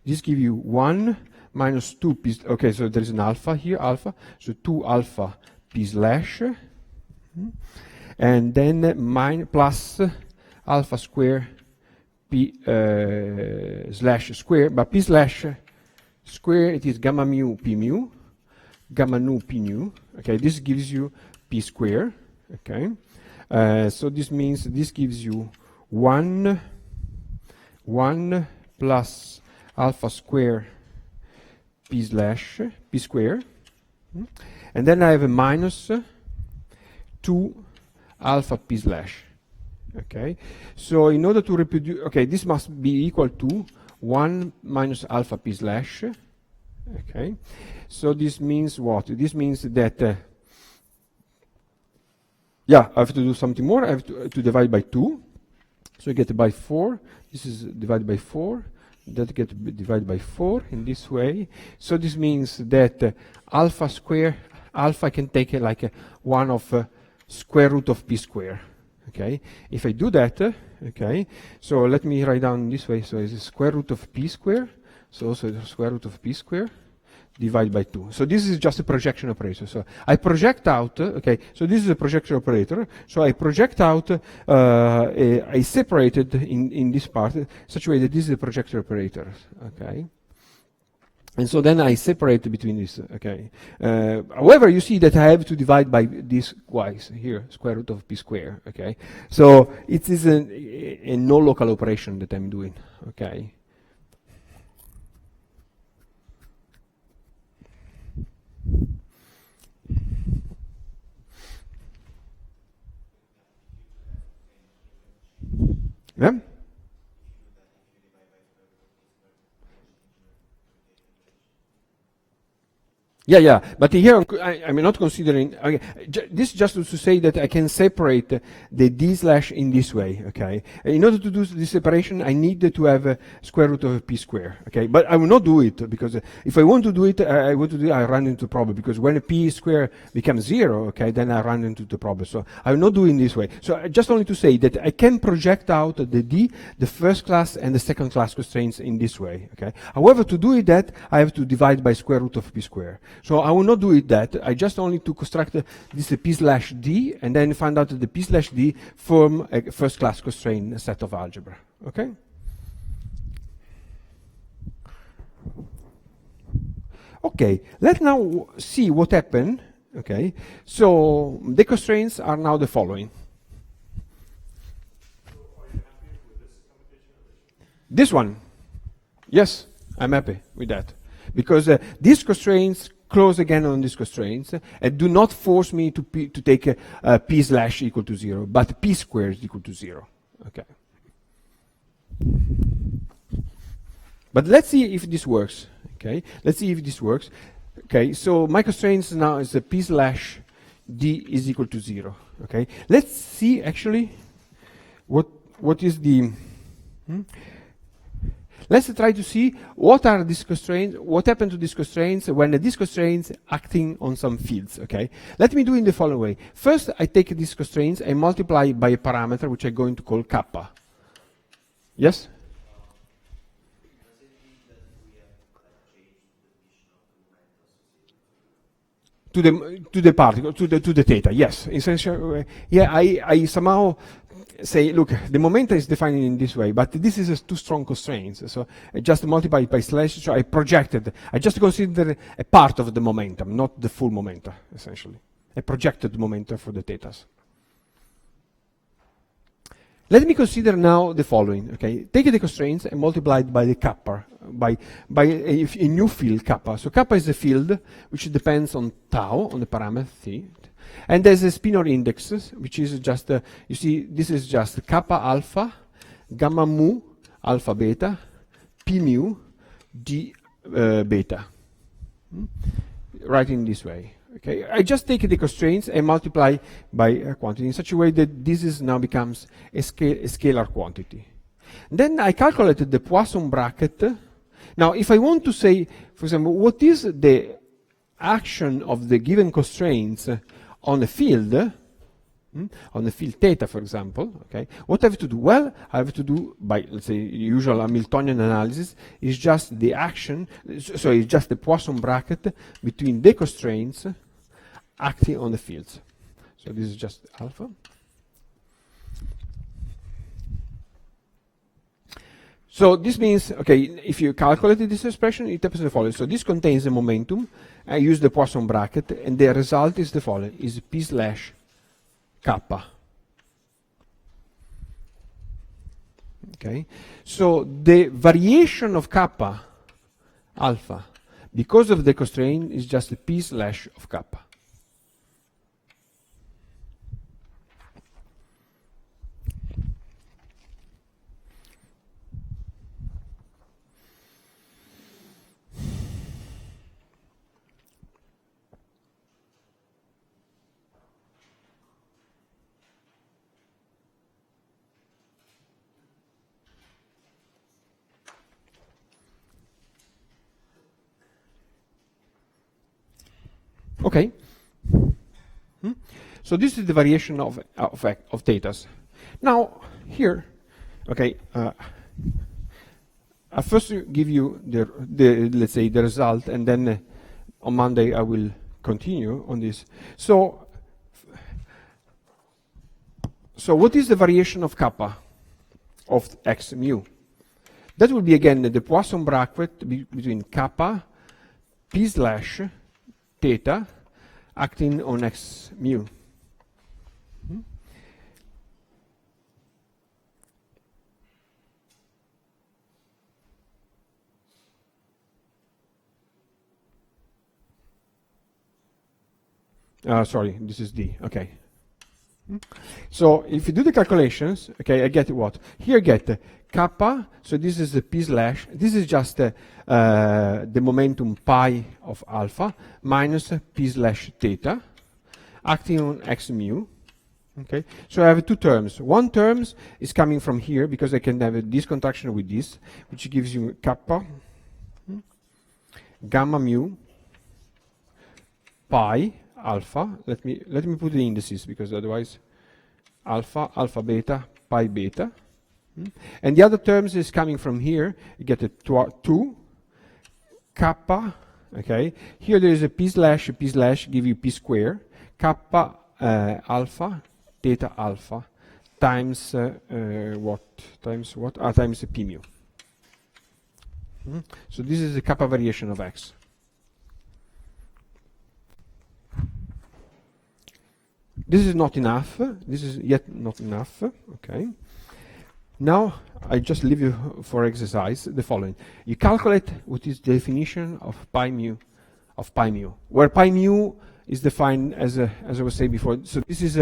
This gives you 1 minus 2 p. Okay, so there is an alpha here, alpha. So 2 alpha p slash, and then plus alpha square p slash square, but p slash square it is gamma mu p mu, gamma nu p nu. Okay, this gives you p square. Okay, so this means this gives you 1 plus alpha square p slash p square, and then I have a minus 2 alpha p slash. Okay, so in order to reproduce, okay, this must be equal to 1 minus alpha p slash. Okay, so this means what? This means that yeah, I have to do something more. I have to divide by 2, so I get by 4. This is divided by 4. That get divided by 4 in this way. So this means that alpha square, alpha can take like 1 of square root of p square. Okay, if I do that, okay, so let me write down this way. So it's square root of p square. So also the square root of p square divided by 2. So this is just a projection operator. So I project out, okay, so this is a projection operator. So I project out, I separated in this part, such a way that this is a projection operator, okay. And so then I separate between this, okay. However, you see that I have to divide by this twice here, square root of p square, okay. So it is a no local operation that I'm doing, okay. Yeah? Yeah, but here I'm not considering, okay, this just to say that I can separate the d slash in this way, okay. In order to do this separation, I need to have a square root of p square, okay. But I will not do it, because if I want to do it, I run into problem, because when a p square becomes 0, okay, then I run into the problem. So I will not do it in this way. So just only to say that I can project out the d, the first class and the second class constraints in this way, okay. However, to do it that, I have to divide by square root of p square. So I will not do it that. I just only to construct this p slash d, and then find out that the p slash d form a first class constraint set of algebra. Okay? Okay, let's now see what happened. Okay, so the constraints are now the following. So are you happy with this computation? This one, yes, I'm happy with that. Because these constraints close again on these constraints and do not force me to take p slash equal to 0, but p squared is equal to 0. Okay. But let's see if this works. Okay, let's see if this works. Okay, so my constraints now is p slash d is equal to 0. Okay, let's see actually what is the. Let's try to see what are these constraints, what happened to these constraints when these constraints acting on some fields, okay? Let me do it in the following way. First, I take these constraints and multiply by a parameter which I'm going to call kappa. Yes? To the particle, to the theta, yes. Essentially, yeah, I somehow say, look, the momentum is defined in this way, but this is too strong constraints. So I just multiply it by slash, so I projected, I just consider a part of the momentum, not the full momentum, essentially. I projected momentum for the thetas. Let me consider now the following, okay? Take the constraints and multiply it by the kappa, by a new field, kappa. So kappa is a field which depends on tau, on the parameter t, And there's a spinor index, which is just, you see, this is just kappa alpha, gamma mu, alpha beta, p mu, d beta. Writing this way. Okay, I just take the constraints and multiply by a quantity in such a way that this is now becomes a scalar quantity. Then I calculated the Poisson bracket. Now, if I want to say, for example, what is the action of the given constraints on a field, on the field theta, for example, okay, what I have to do? Well, I have to do, by, let's say, usual Hamiltonian analysis, is just the action, so it's just the Poisson bracket between the constraints acting on the fields. So this is just alpha. So this means, okay, if you calculate this expression, it happens the following. So this contains the momentum. I use the Poisson bracket, and the result is the following: is p slash kappa. Okay, so the variation of kappa alpha because of the constraint is just the p slash of kappa. Okay. So this is the variation of thetas. Now here, okay, I first give you the let's say the result, and then on Monday I will continue on this. So what is the variation of kappa of x mu? That will be again the Poisson bracket between kappa p slash theta acting on x mu. Sorry, this is D. Okay. So if you do the calculations, okay, I get what? Here I get kappa, so this is the p slash, this is just the momentum pi of alpha minus p slash theta acting on x mu. Okay, so I have two terms. One term is coming from here because I can have this contraction with this, which gives you kappa gamma mu pi alpha. Let me put the indices because otherwise alpha beta pi beta. And the other terms is coming from here. You get a 2 kappa. Okay, here there is a p slash give you p square kappa alpha theta alpha times what times p mu. So this is the kappa variation of x. This is not enough. This is yet not enough. Okay. Now I just leave you for exercise the following. You calculate what is the definition of pi mu, where pi mu is defined as I was saying before. So this is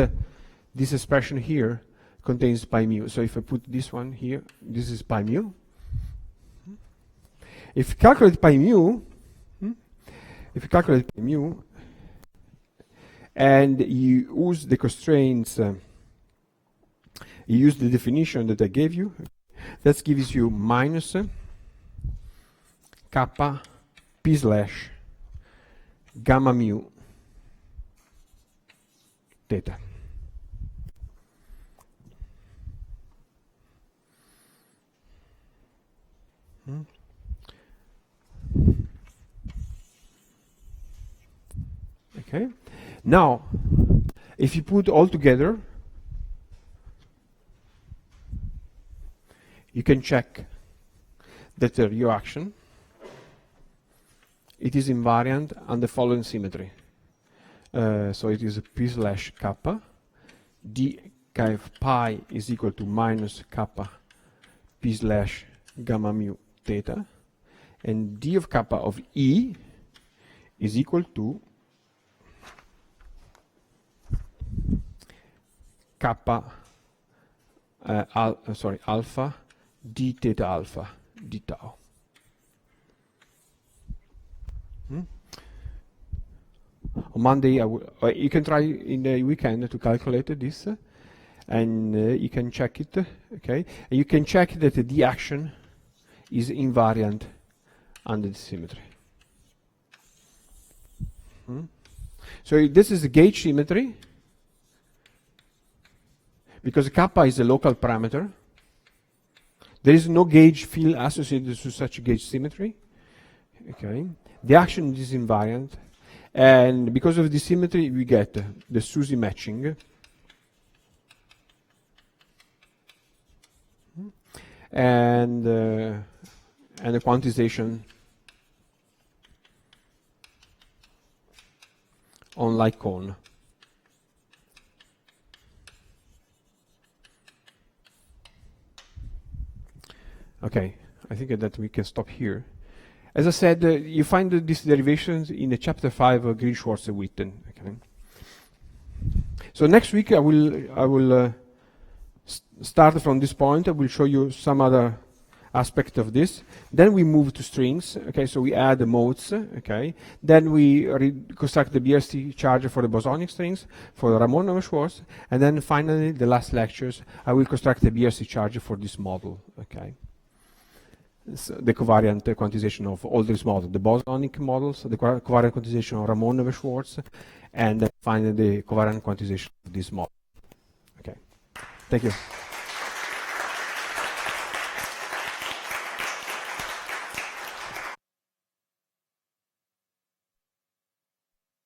this expression here contains pi mu. So if I put this one here, this is pi mu. If you calculate pi mu, and you use the constraints, you use the definition that I gave you, that gives you minus kappa p slash gamma mu theta. Okay. Now, if you put all together, you can check that the reaction it is invariant on the following symmetry. So it is p slash kappa d of pi is equal to minus kappa p slash gamma mu theta, and d of kappa of E is equal to kappa, alpha d theta alpha d tau. On Monday, you can try in the weekend to calculate this, and you can check it, okay? And you can check that the action is invariant under the symmetry. So this is the gauge symmetry, because kappa is a local parameter. There is no gauge field associated to such a gauge symmetry. Okay, the action is invariant, and because of the symmetry, we get the SUSY matching, and the quantization on like cone. Okay, I think that we can stop here. As I said, you find these derivations in the chapter 5 of Green, Schwarz, and Witten. Okay. So next week I will start from this point. I will show you some other aspect of this. Then we move to strings. Okay, so we add the modes. Okay, then we construct the BRC charger for the bosonic strings for the Ramon-Schwarz, and then finally the last lectures I will construct the BRC charger for this model. Okay. So the covariant quantization of all these models, the bosonic models, the covariant quantization of Ramon-Schwarz, and then finally the covariant quantization of this model. Okay, thank you.